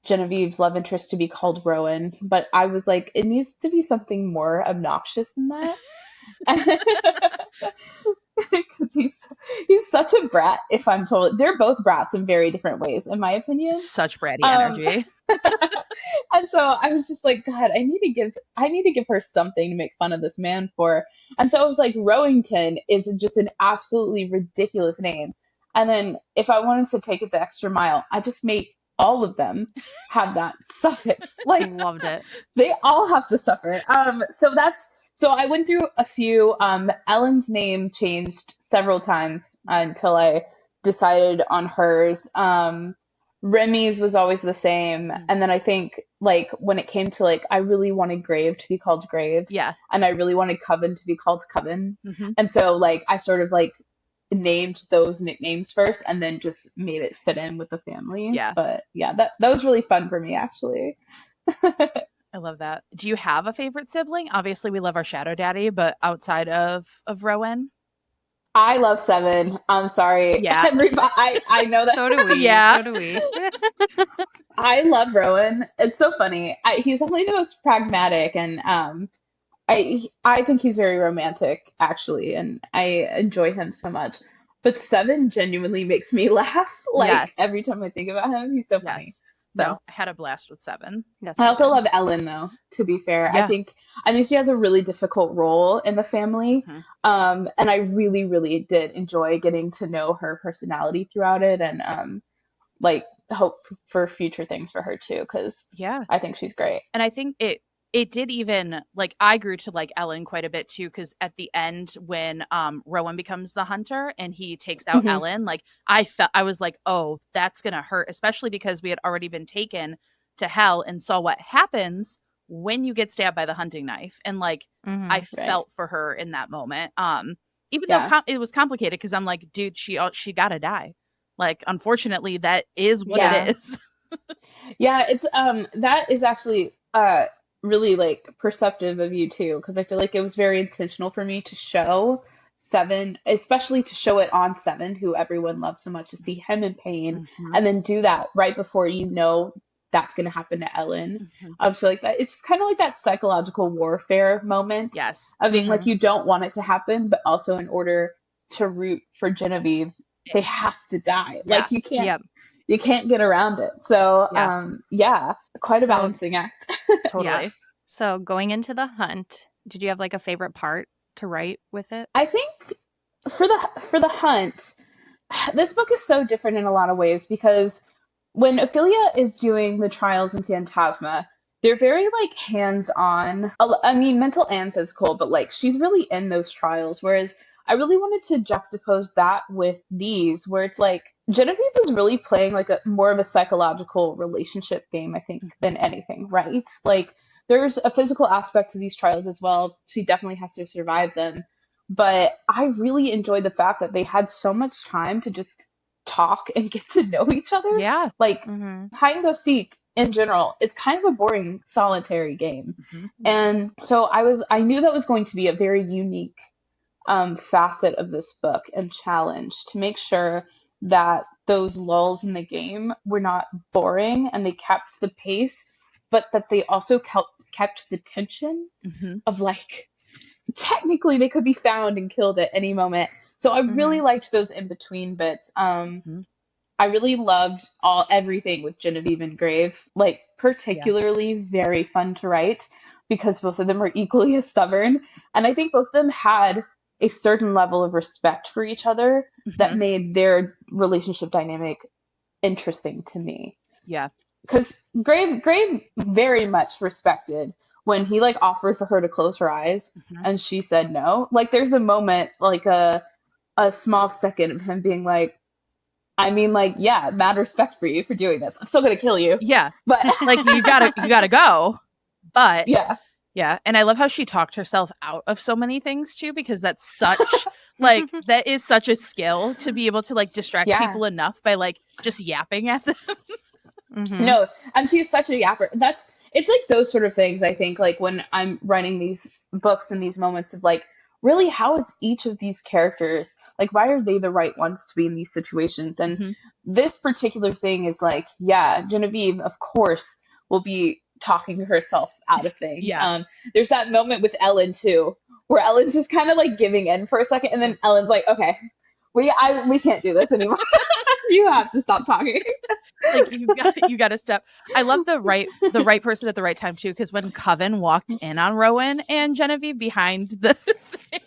Genevieve's love interest to be called Rowan, but I was like, it needs to be something more obnoxious than that. Because he's such a brat, if I'm told. They're both brats in very different ways, in my opinion. Such bratty Um, energy. and so I was just like, God, I need to give her something to make fun of this man for. And so I was like, Rowington is just an absolutely ridiculous name. And then if I wanted to take it the extra mile, I just made all of them have that suffix. Like Loved it. they all have to suffer. So I went through a few. Ellen's name changed several times until I decided on hers. Remy's was always the same, and then I think like when it came to like I really wanted Grave to be called Grave, Yeah. and I really wanted Coven to be called Coven, Mm-hmm. and so like I sort of like named those nicknames first, and then just made it fit in with the families. Yeah. But yeah, that was really fun for me actually. I love that. Do you have a favorite sibling? Obviously, we love our shadow daddy, but outside of Rowan? I love 7. I'm sorry. Yeah. Everybody, I know that. So do we. Yeah. So do we. I love Rowan. It's so funny. He's definitely the most pragmatic, and I think he's very romantic actually, and I enjoy him so much. But 7 genuinely makes me laugh. Like Yes. every time I think about him, he's so funny. Yes. So No, I had a blast with 7. That's I so also good. love Ellen though, to be fair. Yeah. I think she has a really difficult role in the family. Mhm. And I really, really did enjoy getting to know her personality throughout it, and like hope for future things for her too, because Yeah. I think she's great. And I think it did even like I grew to like Ellen quite a bit too, because at the end when Rowan becomes the hunter and he takes out Mhm. Ellen, like I was like, oh, that's gonna hurt, especially because we had already been taken to hell and saw what happens when you get stabbed by the hunting knife, and like Mhm. I Right. felt for her in that moment. Even Yeah. though it was complicated, because I'm like, dude, she gotta die. Like, unfortunately, that is what Yeah. it is. Yeah, it's that is actually really like perceptive of you too, because I feel like it was very intentional for me to show 7, especially to show it on 7, who everyone loves so much, to see him in pain, Mhm. and then do that right before you know that's going to happen to Ellen. Mhm. So like that, it's kind of like that psychological warfare moment Yes. of being like Mhm. you don't want it to happen, but also in order to root for Genevieve, they have to die. Yeah. Like Yep. you can't get around it. So Yeah. yeah, quite a So- balancing act. Totally. Yeah. So going into the hunt, did you have like a favorite part to write with it? I think for the hunt, this book is so different in a lot of ways, because when Ophelia is doing the trials in Phantasma, they're very like hands-on. I mean, mental and physical, but like she's really in those trials. Whereas I really wanted to juxtapose that with these, where it's like Genevieve is really playing like a more of a psychological relationship game, I think, than anything, right? Like there's a physical aspect to these trials as well. She definitely has to survive them. But I really enjoyed the fact that they had so much time to just talk and get to know each other. Yeah. Like Mhm. hide and go seek in general, it's kind of a boring solitary game. Mhm. And so I knew that was going to be a very unique facet of this book and challenge, to make sure that those lulls in the game were not boring and they kept the pace, but that they also kept the tension Mhm. of like technically they could be found and killed at any moment. So I really liked those in between bits. Mhm. I really loved everything with Genevieve and Grave, like particularly very fun to write, because both of them were equally as stubborn, and I think both of them had a certain level of respect for each other that Mhm. made their relationship dynamic interesting to me. Yeah. because Grave very much respected when he like offered for her to close her eyes Mhm. and she said no. Like there's a moment, like a small second of him being like, I mean, like, yeah, mad respect for you for doing this. I'm still gonna kill you. Yeah. But Like you gotta go. But yeah, yeah, and I love how she talked herself out of so many things too, because that's such like that is such a skill to be able to like distract yeah. people enough by like just yapping at them. Mm-hmm. No, and she's such a yapper. It's like those sort of things I think like when I'm writing these books and these moments of like really how is each of these characters like why are they the right ones to be in these situations? And Mhm. this particular thing is like, yeah, Genevieve, of course, will be talking herself out of things. Yeah. There's that moment with Ellen too, where Ellen's just kind of like giving in for a second, and then Ellen's like, okay, we can't do this anymore. You have to stop talking. Like you got to step. I love the right person at the right time too, because when Coven walked in on Rowan and Genevieve behind the thing,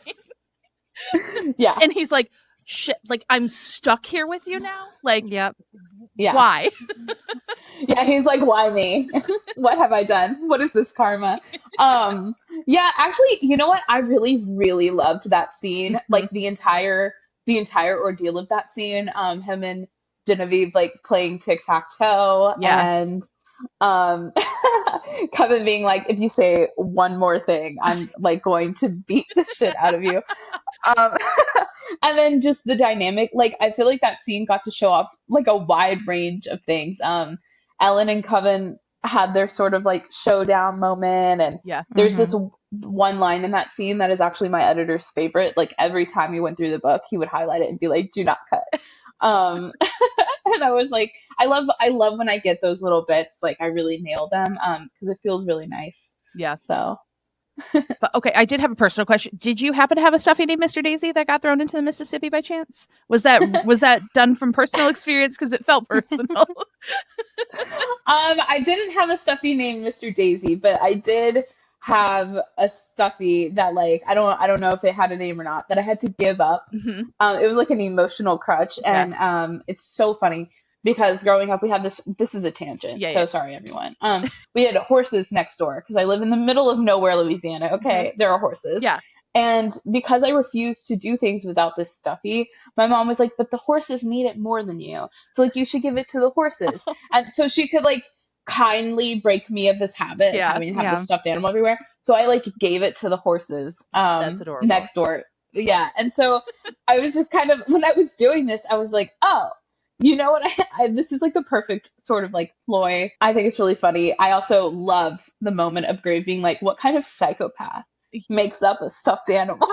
Yeah, and he's like, shit, like I'm stuck here with you now. Like Yep. yeah. why? Yeah, he's like, why me? What have I done? What is this karma? Um, yeah, actually, you know what? I really, really loved that scene. Mhm. Like the entire ordeal of that scene. Him and Genevieve like playing tic-tac-toe Yeah. and um Kevin being like, if you say one more thing, I'm like going to beat the shit out of you. Um, and then just the dynamic, like I feel like that scene got to show off like a wide range of things. Ellen and Coven had their sort of like showdown moment, and Yeah. there's this Mm-hmm. one line in that scene that is actually my editor's favorite. Like every time he went through the book, he would highlight it and be like, "Do not cut." And I was like, I love when I get those little bits. Like I really nail them because it feels really nice. Yeah. So. But okay, I did have a personal question. Did you happen to have a stuffy named Mr. Daisy that got thrown into the Mississippi by chance? Was that done from personal experience? Because it felt personal. I didn't have a stuffy named Mr. Daisy, but I did have a stuffy that like I don't know if it had a name or not that I had to give up. Mhm. It was like an emotional crutch, Yeah. and it's so funny because growing up we had this. This is a tangent, Yeah. so Yeah. sorry everyone. We had horses next door because I live in the middle of nowhere, Louisiana. Okay, there are horses. Yeah. And because I refused to do things without this stuffy, my mom was like, "But the horses need it more than you. So like you should give it to the horses." And so she could like kindly break me of this habit of Yeah. having to have this Yeah. stuffed animal everywhere. So I like gave it to the horses That's adorable. next door. Yeah. And so I was just kind of when I was doing this, I was like, "Oh, you know what? This is like the perfect sort of like ploy. I think it's really funny. I also love the moment of Grave being like, what kind of psychopath makes up a stuffed animal?"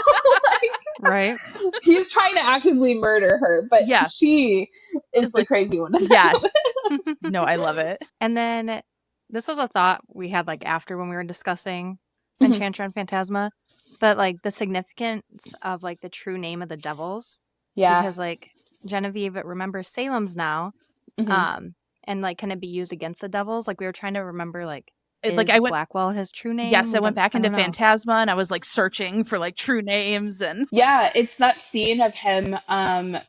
Like, Right. he's trying to actively murder her, but Yeah. she is It's the like, crazy one. yes. No, I love it. And then this was a thought we had like after when we were discussing Mhm. Enchantra and Phantasma, but like the significance of like the true name of the devils, Yeah. because like Genevieve remembers Salem's now, Mhm. and like can it be used against the devils? Like we were trying to remember like Like is I went Blackwell his true name? Yes, I went back I into don't know. Phantasma and I was like searching for like true names and Yeah, it's that scene of him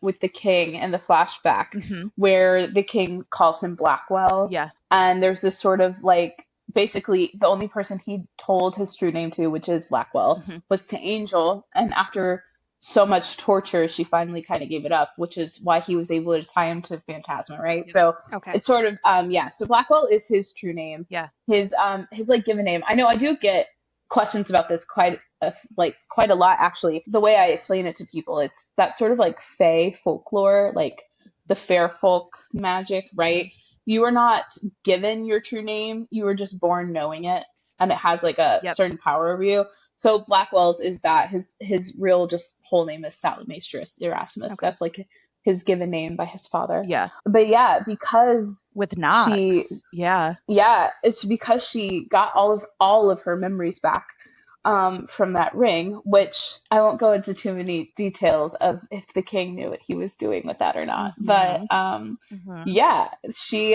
with the king in the flashback Mhm. where the king calls him Blackwell. Yeah. And there's this sort of like basically the only person he told his true name to, which is Blackwell, Mhm. was to Angel. And after so much torture, she finally kind of gave it up, which is why he was able to tie him to Phantasma, right? Yep. So Okay. it's sort of yeah. So Blackwell is his true name. Yeah. His like given name. I know I do get questions about this quite a lot actually. The way I explain it to people, it's that sort of like fae folklore, like the fair folk magic, right? You are not given your true name, you were just born knowing it, and it has like a Yep. certain power over you. So Blackwell's is that his real just whole name is Salamastris Erasmus. Okay. That's like his given name by his father. Yeah. But yeah, because With she Knox. Yeah. yeah, it's because she got all of her memories back from that ring, which I won't go into too many details of if the king knew what he was doing with that or not. But Mhm. yeah, she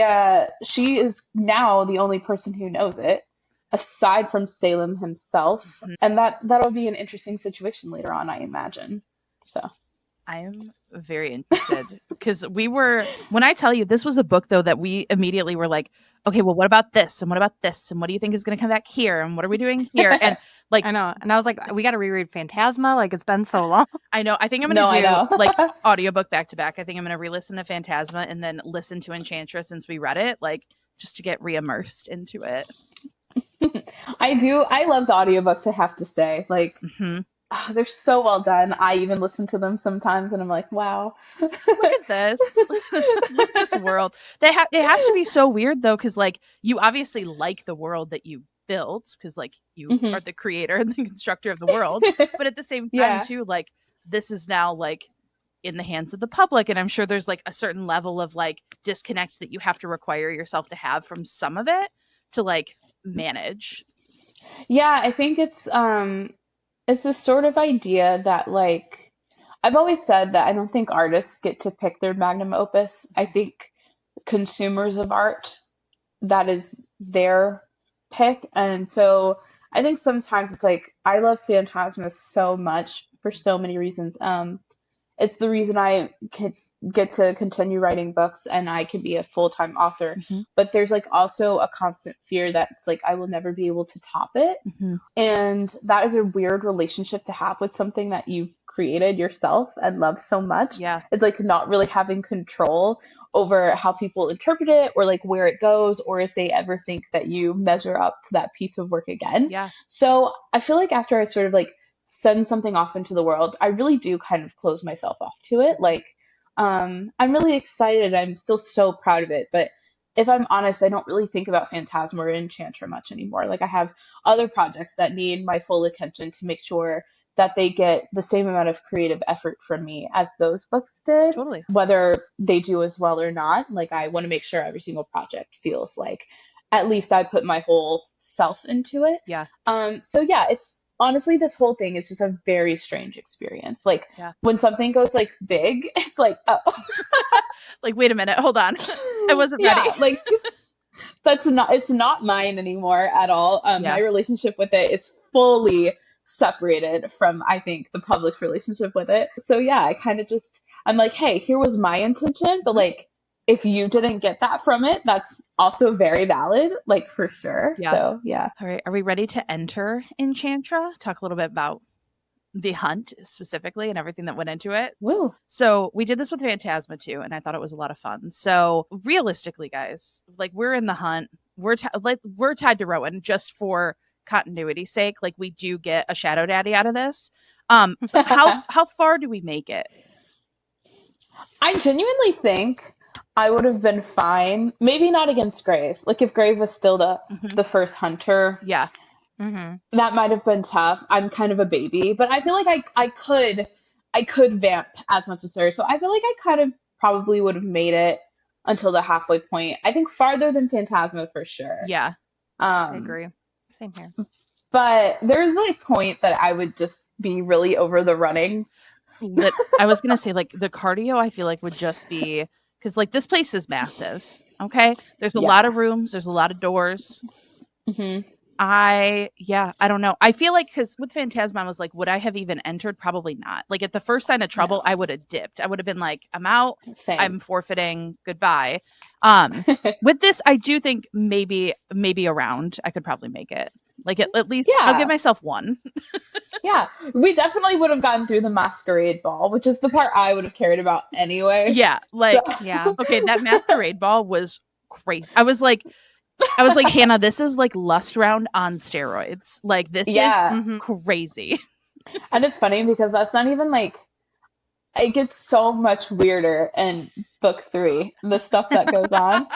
is now the only person who knows it, aside from Salem himself, Mhm. and that'll be an interesting situation later on, I imagine. So I'm very interested because when I tell you this was a book though that we immediately were like, okay, well, what about this? And what about this? And what do you think is going to come back here? And what are we doing here? And like, I know. And I was like, we got to reread Phantasma. Like, it's been so long. I know. I think I'm going No, to I do know. like audiobook back to back. I think I'm going to re-listen to Phantasma and then listen to Enchantra since we read it, like just to get re-immersed into it. I do. I love the audiobooks, I have to say. Like, they're so well done. I even listen to them sometimes and I'm like, wow. Look at this. Look at this world. It has to be so weird though, because like you obviously like the world that you built, because like you Mhm. are the creator and the constructor of the world. But at the same time, Yeah. too, like this is now like in the hands of the public. And I'm sure there's like a certain level of like disconnect that you have to require yourself to have from some of it to like manage. Yeah, I think it's this sort of idea that like I've always said that I don't think artists get to pick their magnum opus. I think consumers of art, that is their pick. And so I think sometimes it's like I love Phantasma so much for so many reasons. It's the reason I can get to continue writing books and I can be a full-time author. Mhm. But there's like also a constant fear that it's like I will never be able to top it. Mhm. And that is a weird relationship to have with something that you've created yourself and love so much. Yeah. It's like not really having control over how people interpret it or like where it goes or if they ever think that you measure up to that piece of work again. Yeah. So I feel like after I sort of like send something off into the world, I really do kind of close myself off to it. Like, I'm really excited. I'm still so proud of it. But if I'm honest, I don't really think about Phantasma or Enchantra much anymore. Like, I have other projects that need my full attention to make sure that they get the same amount of creative effort from me as those books did, Totally. whether they do as well or not. Like, I want to make sure every single project feels like at least I put my whole self into it. Yeah. So yeah, it's honestly this whole thing is just a very strange experience. Like Yeah. when something goes like big, it's like, oh, Like, wait a minute, hold on. I wasn't ready. yeah, like it's not mine anymore at all. Yeah. My relationship with it is fully separated from I think the public's relationship with it. So yeah, I kind of just I'm like, hey, here was my intention, but like if you didn't get that from it, that's also very valid, like for sure. Yeah. So yeah. All right. Are we ready to enter Enchantra? Talk a little bit about the hunt specifically and everything that went into it. Woo. So we did this with Phantasma too, and I thought it was a lot of fun. So realistically, guys, like we're in the hunt. We're tied to Rowan just for continuity's sake. Like we do get a shadow daddy out of this. But how far do we make it? I genuinely think I would have been fine. Maybe not against Grave. Like if Grave was still the first hunter, Yeah. that might have been tough. I'm kind of a baby, but I feel like I could vamp as much as her. So I feel like I kind of probably would have made it until the halfway point. I think farther than Phantasma for sure. Yeah. I agree. Same here. But there's like a point that I would just be really over the running. I was gonna say like the cardio I feel like would just be because like this place is massive. Okay. There's a lot of rooms, there's a lot of doors. I don't know. I feel like because with Phantasma, I was like, would I have even entered? Probably not. Like at the first sign of trouble, I would have dipped. I would have been like, I'm out. Same. I'm forfeiting. Goodbye. With this, I do think maybe around I could probably make it. Like at least I'll give myself one. Yeah, we definitely would have gotten through the masquerade ball, which is the part I would have cared about anyway. Yeah, like Yeah. okay, that masquerade ball was crazy. I was like, Hannah, this is like Lust Round on steroids. Like this is crazy. And it's funny because that's not even like it gets so much weirder in book 3, the stuff that goes on.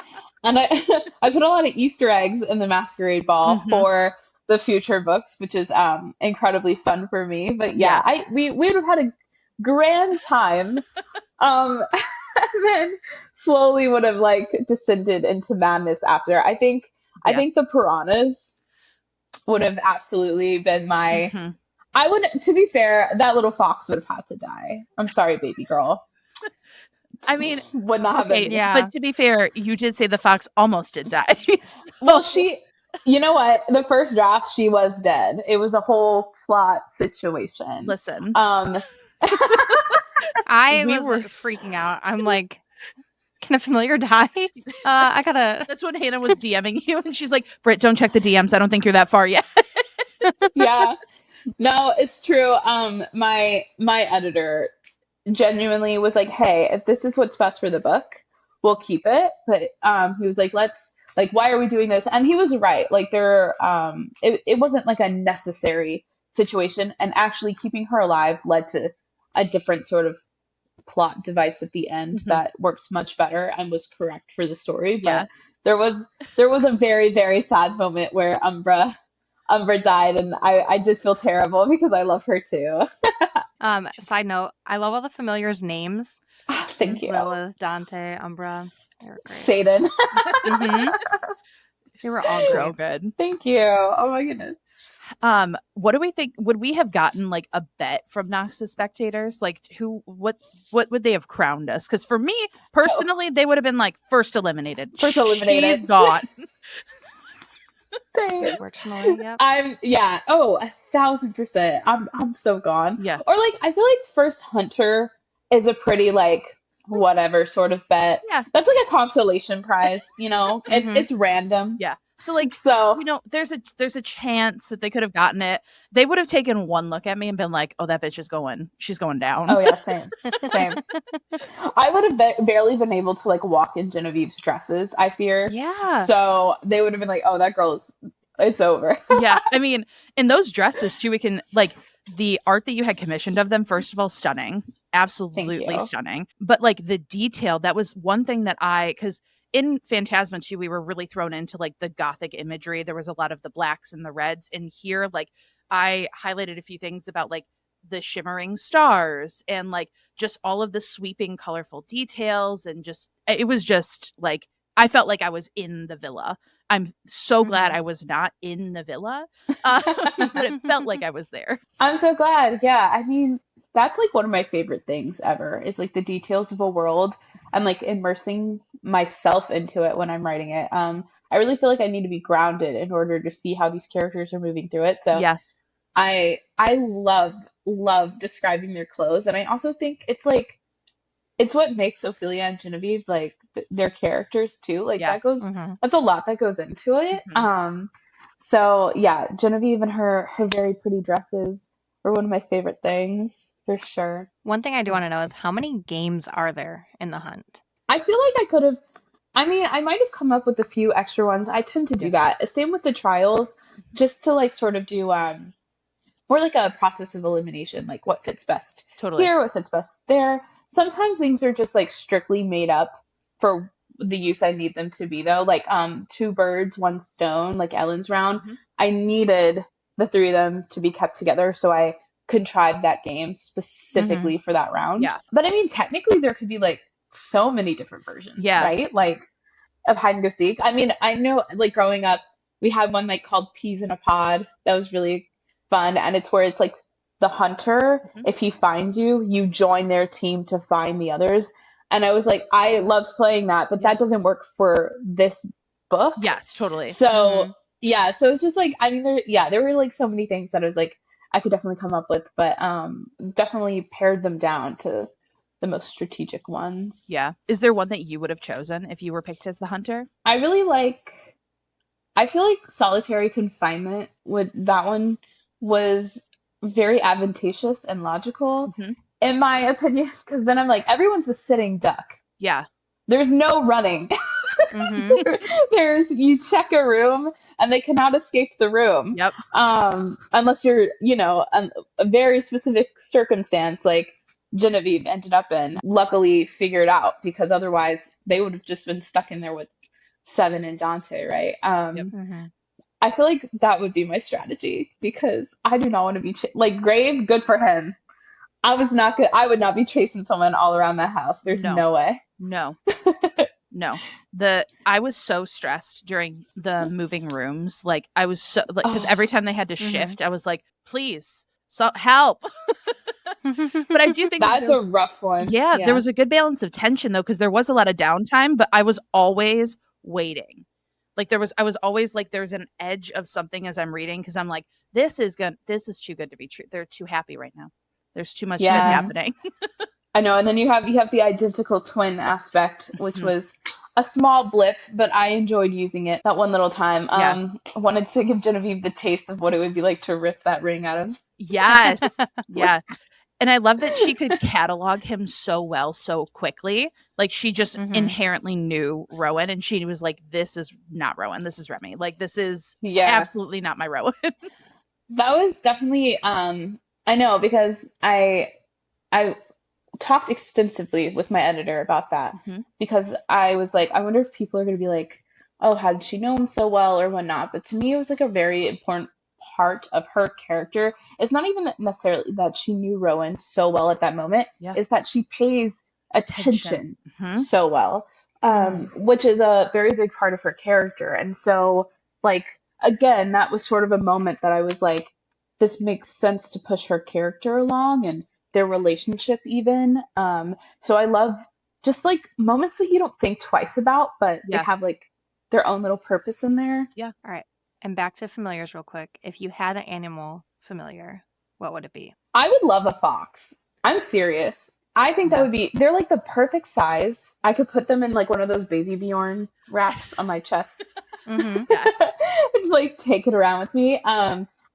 And I put a lot of Easter eggs in the masquerade ball for the future books, which is incredibly fun for me. But we would have had a grand time. And then slowly would have like descended into madness after. I think the piranhas would have absolutely been my I would, to be fair, that little fox would have had to die. I'm sorry, baby girl. I mean, would not have been. Yeah. But to be fair, you did say the fox almost did die. So. Well, you know what? The first draft, she was dead. It was a whole plot situation. Listen. I We was were freaking out. I'm like, can a familiar die? I gotta. That's when Hannah was DMing you, and she's like, Britt, don't check the DMs. I don't think you're that far yet. Yeah. No, it's true. My editor genuinely was like, "Hey, if this is what's best for the book, we'll keep it." But he was like, "Let's like, why are we doing this?" And he was right. Like it wasn't like a necessary situation, and actually keeping her alive led to a different sort of plot device at the end Mhm. that worked much better and was correct for the story. Yeah. But there was a very, very sad moment where Umbra died, and I did feel terrible because I love her too. Side note, I love all the familiars' names. Thank you. Lilith, Dante, Umbra. They were great. Satan. Mm-hmm. They were all So great. good. Thank you. Oh my goodness. What do we think? Would we have gotten like a bet from Nox's spectators? Like what would they have crowned us? Because for me personally, they would have been like first eliminated. First eliminated. She's gone. Same. Unfortunately, yep. Yeah. Oh, 1,000%. I'm so gone. Yeah. Or like I feel like first hunter is a pretty like whatever sort of bet. Yeah. That's like a consolation prize, you know? It's random. Yeah. So like So there's a chance that they could have gotten it. They would have taken one look at me and been like, "Oh, that bitch is going. She's going down." oh yeah, same. I would have barely been able to like walk in Genevieve's dresses, I fear. Yeah. So they would have been like, "Oh, that girl's it's over." Yeah. I mean, in those dresses too, we can like the art that you had commissioned of them, first of all, stunning. Absolutely you. stunning. But like the detail, that was one thing that because in Phantasma too, we were really thrown into like the gothic imagery. There was a lot of the blacks and the reds. And here, like I highlighted a few things about like the shimmering stars and like just all of the sweeping colorful details, and just it was just like I felt like I was in the villa. I'm so glad I was not in the villa, but it felt like I was there. I'm so glad. Yeah, I mean, that's like one of my favorite things ever is like the details of a world and like immersing myself into it when I'm writing it. I really feel like I need to be grounded in order to see how these characters are moving through it. So Yeah, I love describing their clothes, and I also think it's like it's what makes Ophelia and Genevieve like their characters too. Like yeah. that's a lot that goes into it. So yeah, Genevieve and her very pretty dresses were one of my favorite things for sure. One thing I do want to know is how many games are there in the hunt? I feel like I could have. I mean, I might have come up with a few extra ones. I tend to do that. Same with the trials, just to like sort of do more like a process of elimination, like what fits best Totally. here, what fits best there. Sometimes things are just like strictly made up for the use I need them to be though. Like two birds, one stone, like Ellen's round. I needed the three of them to be kept together, so I contrived that game specifically for that round. Yeah. But I mean, technically there could be like so many different versions, right? Like of hide and go seek. I mean, I know like growing up, we had one like called Peas in a Pod that was really fun, and it's where it's like the hunter, if he finds you, you join their team to find the others. And I was like, I loved playing that, but that doesn't work for this book. Yes, totally. So yeah, so it's just like I mean there were like so many things that I was like I could definitely come up with, but definitely pared them down to the most strategic ones. Yeah. Is there one that you would have chosen if you were picked as the hunter? I feel like solitary confinement that one was very advantageous and logical in my opinion, because then I'm like everyone's a sitting duck. Yeah. There's no running. There's you check a room and they cannot escape the room. Yep. Unless you're, a very specific circumstance like Genevieve ended up in, luckily figured out because otherwise they would have just been stuck in there with Seven and Dante, right? I feel like that would be my strategy because I do not want to be like Grave. Good for him. I was not good. I would not be chasing someone all around the house. There's no way. No. No. I was so stressed during the moving rooms. Like I was so like because every time they had to shift, I was like, please, so help. But I do think that's a rough one. Yeah, there was a good balance of tension though, because there was a lot of downtime, but I was always waiting. Like I was always like there's an edge of something as I'm reading because I'm like, this is too good to be true. They're too happy right now. There's too much good happening. I know, and then you have the identical twin aspect, which Mhm. was a small blip, but I enjoyed using it that one little time. Yeah. I wanted to give Genevieve the taste of what it would be like to rip that ring out of. Yes. Yeah. And I love that she could catalog him so well so quickly. Like she just Mm-hmm. inherently knew Rowan and she was like, this is not Rowan. This is Remy. Like this is Yeah, absolutely not my Rowan. that was definitely I know because I talked extensively with my editor about that Mhm. because I was like, I wonder if people are going to be like, oh, how did she know him so well or whatnot? But to me, it was like a very important part of her character. It's not even necessarily that she knew Rowan so well at that moment, Yeah. is that she pays Attention. attention Mhm. so well, which is a very big part of her character. And so, like, again, that was sort of a moment that I was like, this makes sense to push her character along and their relationship even. So I love just like moments that you don't think twice about, but they Yeah. have like their own little purpose in there. Yeah. All right. And back to familiars real quick. If you had an animal familiar, what would it be? I would love a fox. I'm serious. I think that Yeah. would be, they're like the perfect size. I could put them in like one of those baby Bjorn wraps on my chest. Mm-hmm. Yes. Just like take it around with me.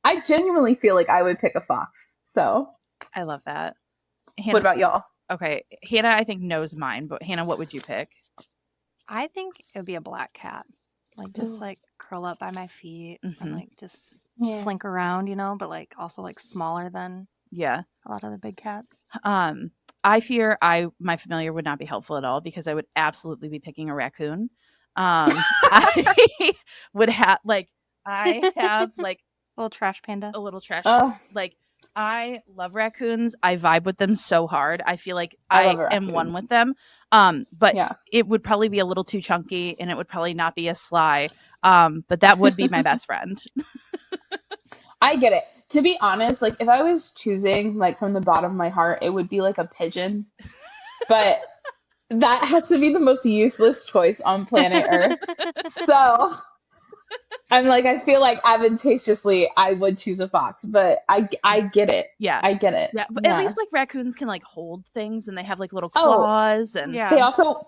I genuinely feel like I would pick a fox. So, I love that. what Hannah. about y'all? Okay. Hannah, I think knows mine, but Hannah, what would you pick? I think it would be a black cat. Like just like curl up by my feet and Mhm. like just Yeah. slink around, but like also like smaller than Yeah. a lot of the big cats. I fear my familiar would not be helpful at all because I would absolutely be picking a raccoon. I would have like I have like Little trash panda. a little trash. Oh, Like I love raccoons. I vibe with them so hard. I feel like I love I a am one raccoon. with them. But Yeah. it would probably be a little too chunky and it would probably not be as sly. But that would be my best friend. I get it. To be honest, like if I was choosing like from the bottom of my heart, it would be like a pigeon. But that has to be the most useless choice on planet Earth. So I'm like, I feel like advantageously I would choose a fox, but I get it. Yeah. I get it. Yeah. But at Yeah. least like raccoons can like hold things and they have like little Oh, claws and Yeah.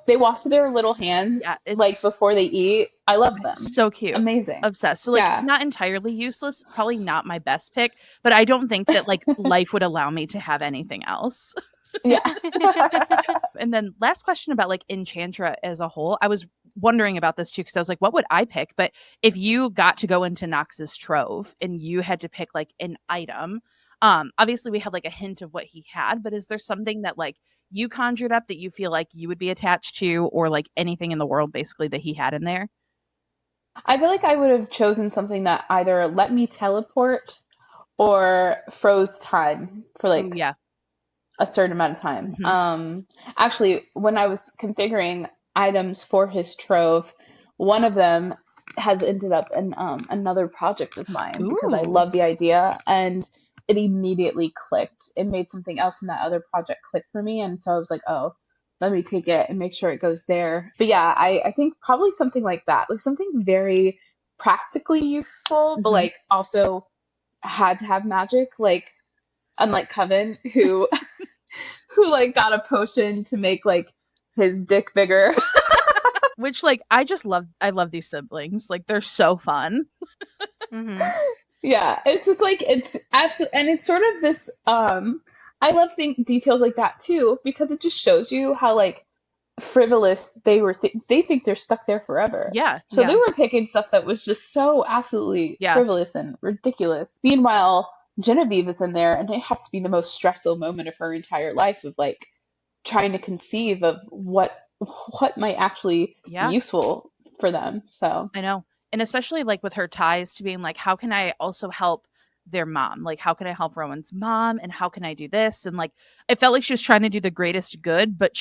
they wash their little yeah, hands like it's before they eat. I love them. so cute. Amazing. Obsessed. So like Yeah. not entirely useless, probably not my best pick, but I don't think that like life would allow me to have anything else. Yeah. And then last question about like Enchantra as a whole. I was wondering about this too because I was like, what would I pick? But if you got to go into Knox's trove and you had to pick like an item, obviously we had like a hint of what he had, but is there something that like you conjured up that you feel like you would be attached to, or like anything in the world basically that he had in there? I feel like I would have chosen something that either let me teleport or froze time for Oh like yeah. a certain amount of time. Hmm. Actually, when I was configuring items for his trove, one of them has ended up in another project of mine because I Ooh. love the idea and it immediately clicked. It made something else in that other project click for me, and so I was like, oh, let me take it and make sure it goes there. But yeah, I think probably something like that, like something very practically useful, but Hmm. like also had to have magic, like unlike Coven, who like got a potion to make like his dick bigger. Which like I love these siblings. Like they're so fun. Mm-hmm. Yeah, it's just like it's absolutely, and it's sort of this. I love details like that too because it just shows you how like frivolous they think they're stuck there forever. Yeah. So they Yeah. were picking stuff that was just so absolutely Yeah. frivolous and ridiculous. Meanwhile, Genevieve is in there, and it has to be the most stressful moment of her entire life of like trying to conceive of what might actually be Yeah. useful for them. So I know. And especially like with her ties to being like, how can I also help their mom? Like, how can I help Rowan's mom? And how can I do this? And like, it felt like she was trying to do the greatest good, but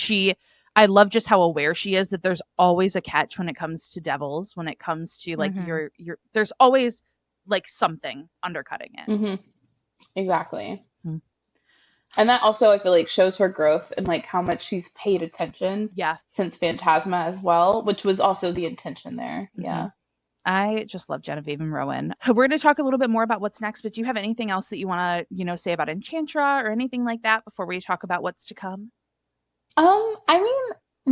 I love just how aware she is that there's always a catch when it comes to devils, when it comes to like Mm-hmm. there's always like something undercutting it. hmm exactly. Hmm. And that also I feel like shows her growth and like how much she's paid attention Yeah. since Phantasma as well, which was also the intention there. Hmm. Yeah. I just love Genevieve and Rowan. We're going to talk a little bit more about what's next, but do you have anything else that you want to, say about Enchantra or anything like that before we talk about what's to come? I mean,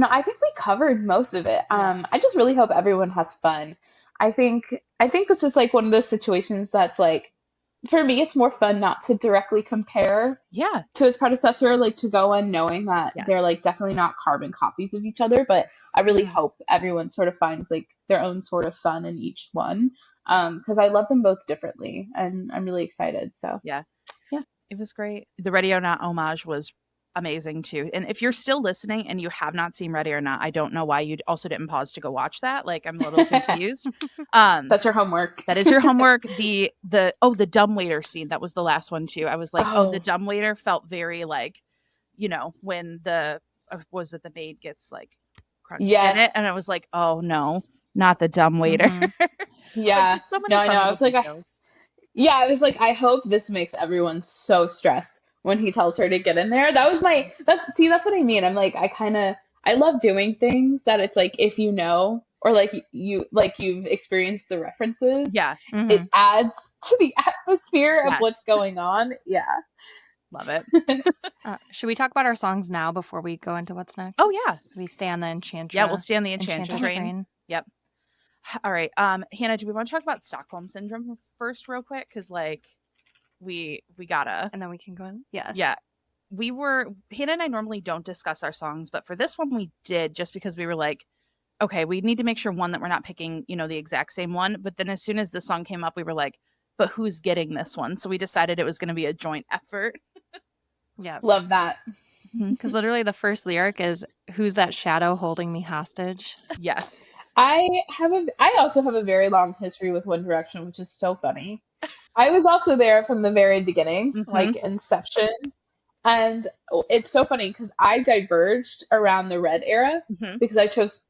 no, I think we covered most of it. Yeah. I just really hope everyone has fun. I think this is like one of those situations that's like, for me, it's more fun not to directly compare Yeah. to its predecessor, like to go in knowing that they're Yes. like definitely not carbon copies of each other, but I really Mhm. hope everyone sort of finds like their own sort of fun in each one. Because I love them both differently and I'm really excited. So Yeah. yeah. It was great. The Ready or Not homage was amazing too. And if you're still listening and you have not seen Ready or Not, I don't know why you also didn't pause to go watch that. Like I'm a little confused. Um That's your homework. that is your homework. The dumbwaiter scene, that was the last one too. I was like, oh, the Oh, dumbwaiter felt very like, when the was it the maid gets like crunched in it, and yes. I was like, oh no, not the dumbwaiter. Mm-hmm. Like Yeah. there's so No, many I know. fun I little was like, details. yeah, I was like, I hope this makes everyone so stressed when he tells her to get in there. That was my, that's what I mean. I'm like, I love doing things that it's like, if you know, or like you've experienced the references, Yeah. it Mm-hmm. adds to the atmosphere of what's Yes. going on. Yeah. Love it. Should we talk about our songs now before we go into what's Oh next? yeah. So we stay on the Yeah, we'll stay on the Enchantra Enchantress train. train. Yep. All right. Hannah, do we want to talk about Stockholm syndrome first real quick? Because like we gotta. And then we can go in. Yes. Yeah. Hannah and I normally don't discuss our songs, but for this one we did, just because we were like, okay, we need to make sure, one, that we're not picking, the exact same one. But then as soon as the song came up, we were like, but who's getting this one? So we decided it was going to be a joint effort. Yeah. Love that. Because literally the first lyric is, "Who's that shadow holding me hostage?" Yes. I also have a very long history with One Direction, which is so funny. I was also there from the very beginning, Hmm. like Inception. And it's so funny because I diverged around the Red era Hmm. because I chose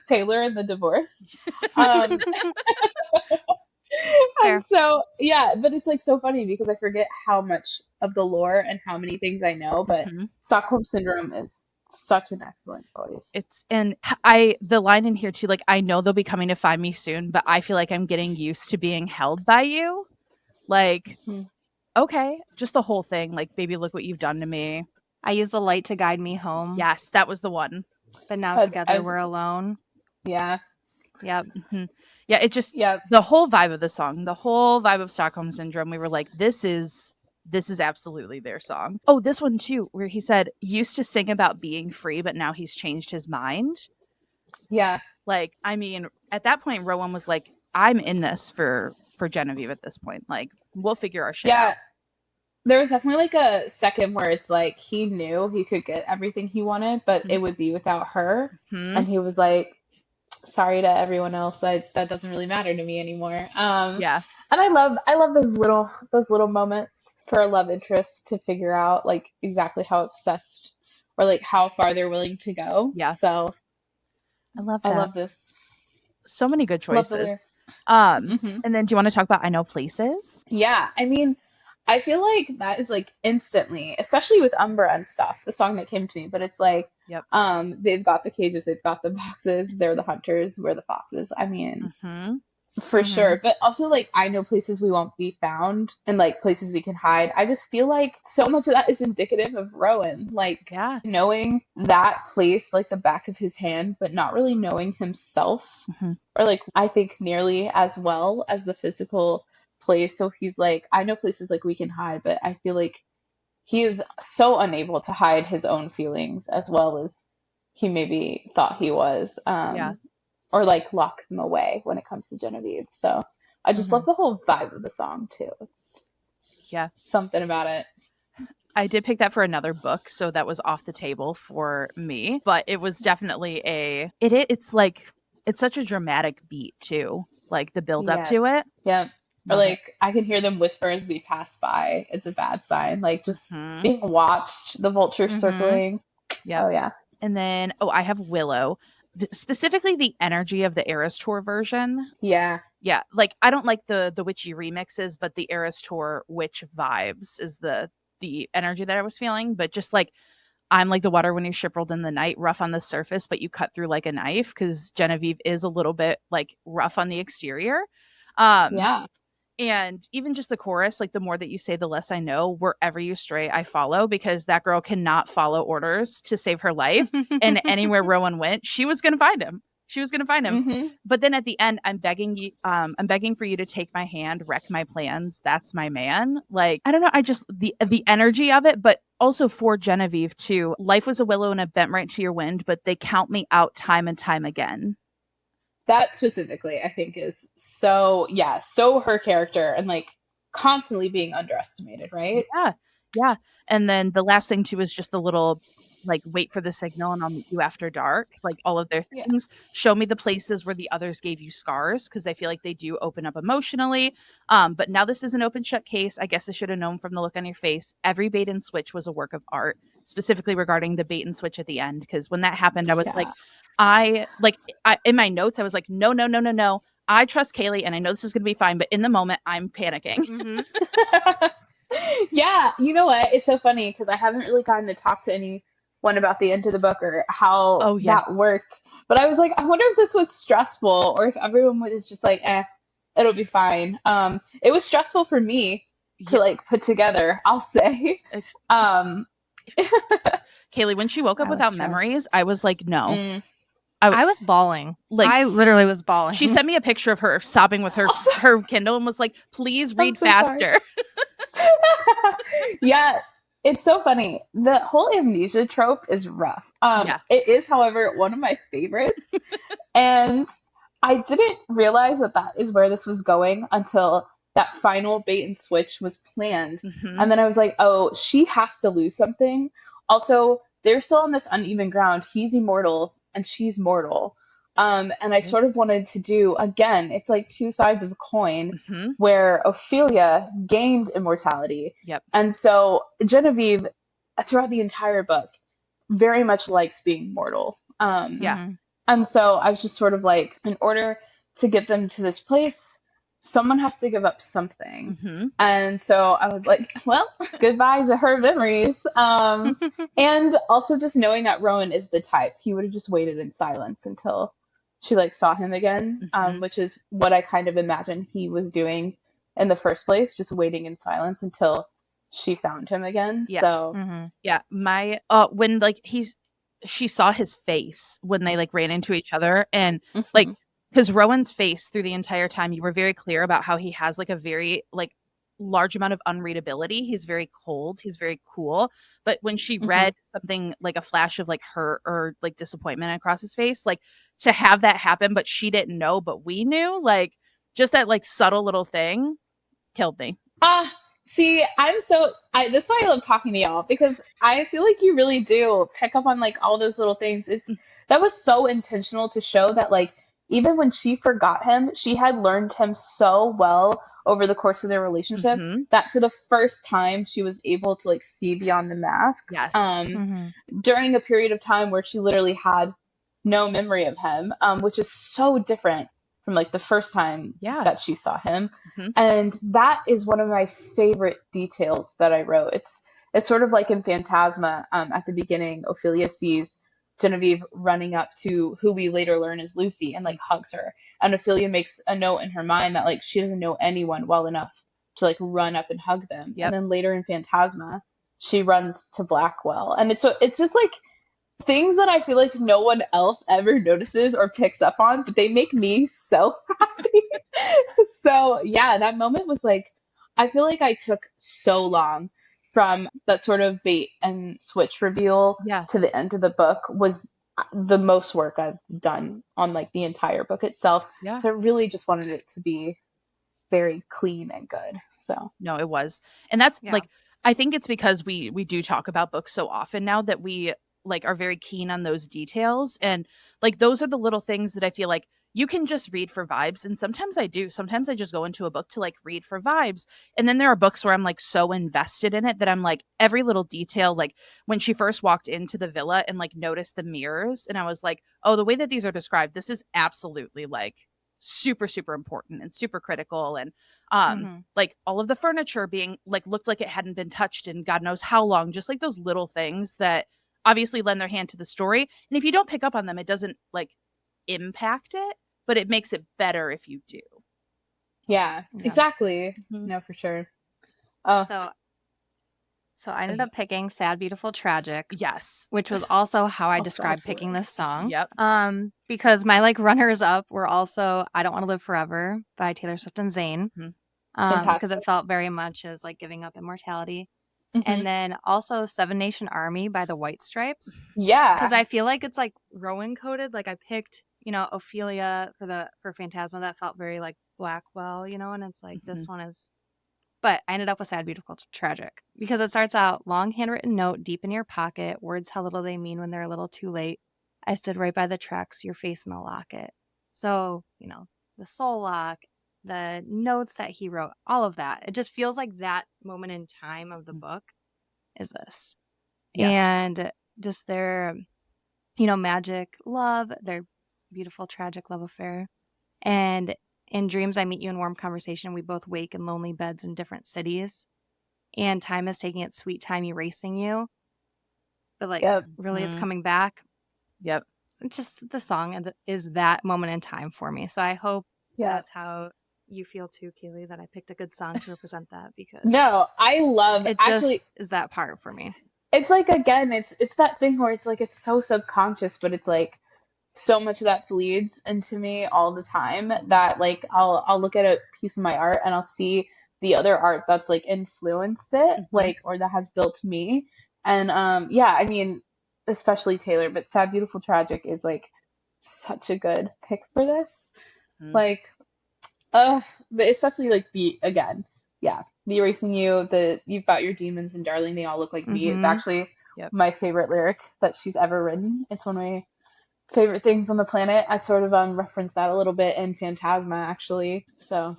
Taylor in the divorce. Um, and Fair. so yeah, but it's like so funny because I forget how much of the lore and how many things I know, but Hmm. Stockholm Syndrome is such an excellent choice. And the line in here too, like, I know they'll be coming to find me soon, but I feel like I'm getting used to being held by you. Like, Mhm. okay, just the whole thing. Like, baby, look what you've done to me. I use the light to guide me home, Yes, that was the one. but now I together we're was, alone. yeah, Yep. Hmm. Yeah, it just, yeah, the whole vibe of the song, the whole vibe of Stockholm Syndrome, we were like, this is absolutely their song. Oh, this one too, where he said, used to sing about being free, but now he's changed his mind. yeah, Like, I mean, at that point, Rowan was like, I'm in this for Genevieve at this point. Like, we'll figure our shit yeah. out. There was definitely like a second where it's like he knew he could get everything he wanted, but it would be without her. Hmm. And he was like, sorry to everyone else, that doesn't really matter to me anymore. Yeah. And I love those little moments for a love interest to figure out like exactly how obsessed or like how far they're willing to go. Yeah. So I love I that. love this. So many good Love the choices. lyrics. And then do you want to talk about I Know Places? Yeah, I mean, I feel like that is like instantly, especially with Umbra and stuff, the song that came to me, but it's like, Yep. they've got the cages, they've got the boxes, they're the hunters, we're the foxes. I mean, Hmm. for Mm-hmm. sure. But also like I know places we won't be found and like places we can hide. I just feel like so much of that is indicative of Rowan, like Yeah. knowing that place like the back of his hand, but not really knowing himself Hmm. or like I think nearly as well as the physical place. So he's like, I know places like we can hide, but I feel like he is so unable to hide his own feelings as well as he maybe thought he was. Yeah. Or like lock them away when it comes to Genevieve. So I just Mm-hmm. love the whole vibe of the song too. It's Yeah. something about it. I did pick that for another book, so that was off the table for me. But it was definitely it's like, it's such a dramatic beat too. Like the build up to Yes. it. Yeah. Or Love it. like I can hear them whisper as we pass by. It's a bad sign. Like just Hmm. being watched, the vultures Mm-hmm. circling. Yep. Oh yeah. And then, I have Willow. Specifically the energy of the Eras Tour version. Yeah. Yeah, like I don't like the witchy remixes, but the Eras Tour witch vibes is the energy that I was feeling. But just like, I'm like the water when you ship rolled in the night, rough on the surface, but you cut through like a knife, because Genevieve is a little bit like rough on the exterior. Um, Yeah. And even just the chorus, like the more that you say, the less I know. Wherever you stray, I follow, because that girl cannot follow orders to save her life. And anywhere Rowan went, she was going to find him. She was going to find him. Mm-hmm. But then at the end, I'm begging you, I'm begging for you to take my hand, wreck my plans. That's my man. Like, I don't know. I just, the energy of it, but also for Genevieve too. Life was a willow and it bent right to your wind, but they count me out time and time again. That specifically, I think, is so, yeah, so her character and like constantly being underestimated, right? Yeah. Yeah. And then the last thing too is just the little like wait for the signal and I'll meet you after dark. Like all of their Yeah. things. Show me the places where the others gave you scars, because I feel like they do open up emotionally. But now this is an open shut case. I guess I should have known from the look on your face. Every bait and switch was a work of art, specifically regarding the bait and switch at the end. Because when that happened, I was like, Yeah. I in my notes, I was like, no, no, no, no, no. I trust Kaylie and I know this is gonna be fine, but in the moment I'm panicking. Mm-hmm. Yeah, you know what? It's so funny because I haven't really gotten to talk to anyone about the end of the book or how Oh yeah. that worked. But I was like, I wonder if this was stressful or if everyone was just like, it'll be fine. It was stressful for me to Yeah. like put together, I'll say. It- Um, Kaylie, when she woke up I was without stressed. memories, I was like, no. mm, I was bawling. Like, I literally was bawling. she sent me a picture of her sobbing with her Also- her Kindle and was like, please read so sorry. faster. Yeah, it's so funny. The whole amnesia trope is rough. Yeah. It is, however, one of my favorites. And I didn't realize that that is where this was going until that final bait and switch was planned. Mhm. And then I was like, oh, she has to lose something. Also, they're still on this uneven ground. He's immortal and she's mortal. And I sort of wanted to do, again, it's like two sides of a coin Mhm. where Ophelia gained immortality. Yep. And so Genevieve, throughout the entire book, very much likes being mortal. Yeah. Mhm. And so I was just sort of like, in order to get them to this place, someone has to give up something. Mhm. And so I was like, well, goodbye to her memories. And also just knowing that Rowan is the type, he would have just waited in silence until she like saw him again, Mhm. which is what I kind of imagined he was doing in the first place, just waiting in silence until she found him again. Yeah. So Mhm. Yeah. My when like she saw his face when they like ran into each other, and like mhm, because Rowan's face through the entire time, you were very clear about how he has like a very like large amount of unreadability. He's very cold. He's very cool. But when she mhm. read something like a flash of like hurt or like disappointment across his face, like to have that happen, but she didn't know, but we knew, like just that like subtle little thing killed me. See, this is why I love talking to y'all because I feel like you really do pick up on like all those little things. That was so intentional to show that like even when she forgot him, she had learned him so well over the course of their relationship Mm-hmm. that for the first time she was able to like see beyond the mask. Yes. Mhm. During a period of time where she literally had no memory of him, which is so different from like the first time Yeah. that she saw him. Mhm. And that is one of my favorite details that I wrote. It's sort of like in Phantasma, at the beginning, Ophelia sees Genevieve running up to who we later learn is Lucy and like hugs her. And Ophelia makes a note in her mind that like she doesn't know anyone well enough to like run up and hug them. Yep. And then later in Phantasma, she runs to Blackwell. And it's just like things that I feel like no one else ever notices or picks up on, but they make me so happy. So yeah, that moment was like, I feel like I took so long from that sort of bait and switch reveal Yeah. to the end of the book was the most work I've done on like the entire book itself. Yeah. So I really just wanted it to be very clean and good. So No, it was. And that's Yeah. like I think it's because we do talk about books so often now that we like are very keen on those details, and like those are the little things that I feel like you can just read for vibes, and sometimes I do. Sometimes I just go into a book to like read for vibes. And then there are books where I'm like so invested in it that I'm like every little detail, like when she first walked into the villa and like noticed the mirrors, and I was like, "Oh, the way that these are described, this is absolutely like super super important and super critical." And Mhm. like all of the furniture being like looked like it hadn't been touched in God knows how long, just like those little things that obviously lend their hand to the story. And if you don't pick up on them, it doesn't like impact it, but it makes it better if you do. Yeah, Yeah. exactly. Mhm. No, for sure. Oh, So I ended up picking Sad, Beautiful, Tragic, Yes. which was also how I also described picking excellent. this song. Yep. Because my like runners up were also I Don't Want to Live Forever by Taylor Swift and Zayn. Mhm. Because Fantastic. it felt very much as like giving up immortality. Hmm. And then also Seven Nation Army by the White Stripes. Yeah. Because I feel like it's like Rowan coded. Like I picked, Ophelia for Phantasma that felt very like Blackwell, and it's like this one is. But I ended up with Sad, Beautiful, Tragic because it starts out long handwritten note deep in your pocket, words how little they mean when they're a little too late. I stood right by the tracks, your face in a locket. So, the soul lock, the notes that he wrote, all of that. It just feels like that moment in time of the book is this. Yeah. And just their, magic love, their beautiful, tragic love affair. And in dreams, I meet you in warm conversation. We both wake in lonely beds in different cities. And time is taking its sweet time erasing you. But like, Yep. really, it's Mhm. coming back. Yep. Just the song is that moment in time for me. So I hope Yeah. that's how you feel too, Kaylie, that I picked a good song to represent that because No, I love it actually. just is that part for me. It's like again, it's that thing where it's like it's so subconscious, but it's like so much of that bleeds into me all the time that like I'll look at a piece of my art and I'll see the other art that's like influenced it, Mhm. like or that has built me. And yeah, I mean, especially Taylor, but Sad Beautiful Tragic is like such a good pick for this. Mhm. Like uh but especially like the again, yeah, the erasing you, the you've got your demons and darling, they all look like me is Mm-hmm. actually Yep. my favorite lyric that she's ever written. It's one of my favorite things on the planet. I sort of referenced that a little bit in Phantasma actually. So,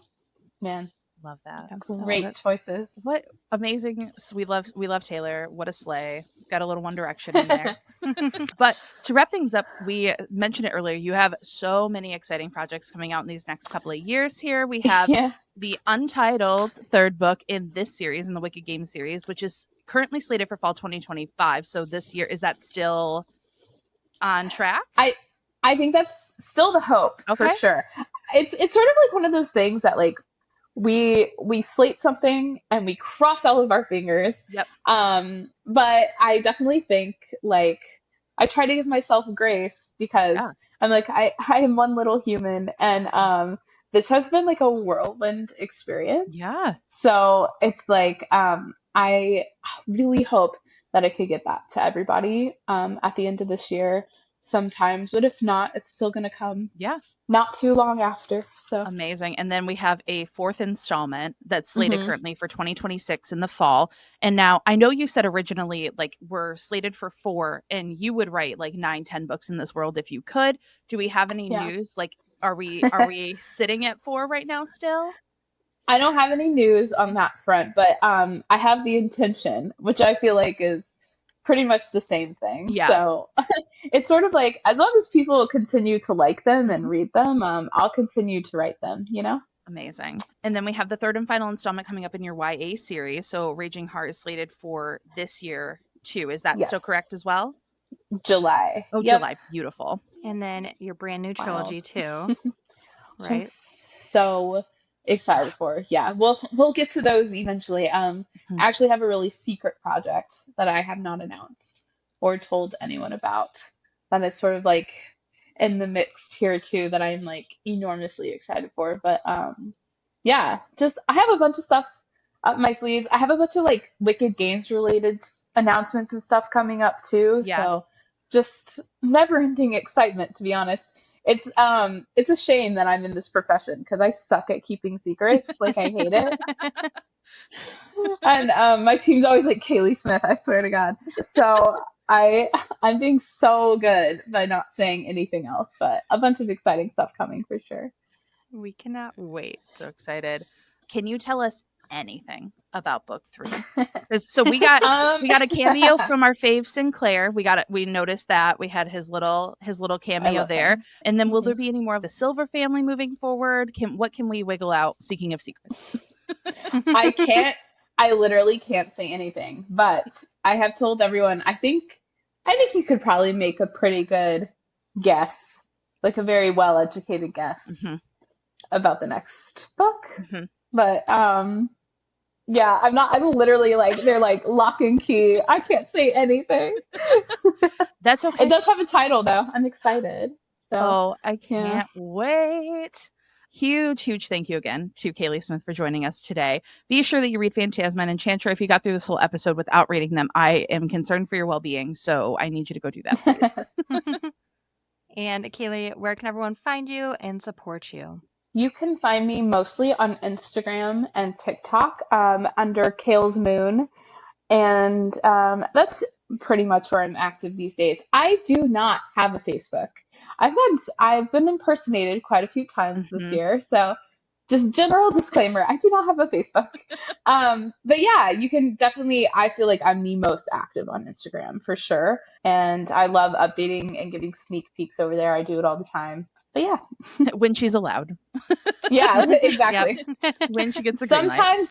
man, Love that. Yeah, I love great it. choices. What amazing. So we love Taylor. What a slay. Got a little One Direction in there. But to wrap things up, we mentioned it earlier. You have so many exciting projects coming out in these next couple of years here. We have Yeah. the Untitled third book in this series, in the Wicked Game series, which is currently slated for fall 2025. So this year, is that still on track? I I think that's still the hope for Okay. sure. It's sort of like one of those things that like we slate something and we cross all of our fingers. Yep. But I definitely think like I try to give myself grace Yeah. because I'm like I am one little human and this has been like a whirlwind experience. Yeah. So it's like I really hope that I could get that to everybody at the end of this year sometimes, but if not, it's still gonna come Yeah. not too long after. So Amazing. And then we have a fourth installment that's slated mhm. currently for 2026 in the fall. And now I know you said originally like we're slated for 4 and you would write like 9, 10 books in this world if you could. Do we have any Yeah. news? Like are we sitting at 4 right now still? I don't have any news on that front, but I have the intention, which I feel like is pretty much the same thing. Yeah. So it's sort of like as long as people continue to like them and Mhm. read them, I'll continue to write them, you know? Amazing. And then we have the third and final installment coming up in your YA series. So Raging Heart is slated for this year too. Is that still Yes. correct as well? July. Oh, Yep. July. Beautiful. And then your brand new Wild. trilogy too, Which I'm right? so excited for. Yeah, we'll get to those eventually. Mhm. I actually have a really secret project that I have not announced or told anyone about that is sort of like in the mix here too that I'm like enormously excited for. But yeah, just I have a bunch of stuff up my sleeves. I have a bunch of like Wicked Games related announcements and stuff coming up too. Yeah. So just never ending excitement to be honest. It's a shame that I'm in this profession because I suck at keeping secrets. Like I hate it. And my team's always like Kaylie Smith, I swear to God. So I'm being so good by not saying anything else, but a bunch of exciting stuff coming for sure. We cannot wait. So excited. Can you tell us anything about book 3? So we got a cameo from our fave Sinclair. We noticed that we had his little I cameo love there. him. And then will Mhm. there be any more of the Silver family moving forward? What can we wiggle out? Speaking of secrets. I can't, I literally can't say anything, but I have told everyone, I think you could probably make a pretty good guess, like a very well educated guess. Mhm. about the next book. Mhm. But yeah, I'm literally like, they're like lock and key. I can't say anything. That's It okay. does have a title though. I'm excited. So Oh, I yeah. can't wait. Huge thank you again to Kaylie Smith for joining us today. Be sure that you read Phantasma and Enchantra. If you got through this whole episode without reading them, I am concerned for your well-being, so I need you to go do that, please. And Kaylie, where can everyone find you and support you? You can find me mostly on Instagram and TikTok under Kale's Moon. And that's pretty much where I'm active these days. I do not have a Facebook. I've been impersonated quite a few times this Mhm. year, so just general disclaimer, I do not have a Facebook. But yeah, you can definitely, I feel like I'm the most active on Instagram for sure. And I love updating and giving sneak peeks over there. I do it all the time. But yeah, When she's allowed. yeah, Yep. exactly. When she gets the green light.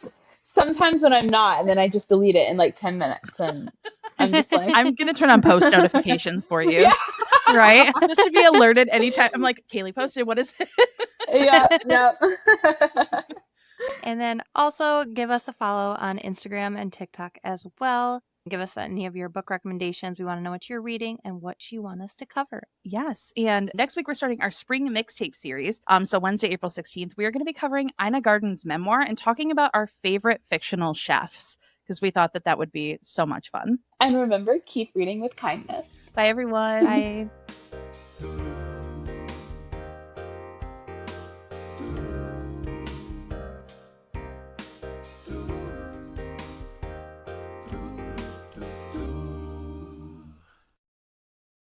Sometimes when I'm not, and then I just delete it in like 10 minutes, and I'm just like, I'm going to turn on post notifications for you. yeah, Right? Just to be alerted anytime. I'm like, Kaylie posted. What is it? yeah. And then also give us a follow on Instagram and TikTok as well. Give us any of your book recommendations. We want to know what you're reading and what you want us to cover. Yes. And next week, we're starting our spring mixtape series. So Wednesday, April 16th, we are going to be covering Ina Garten's memoir and talking about our favorite fictional chefs because we thought that would be so much fun. And remember, keep reading with kindness. Bye, everyone. Bye.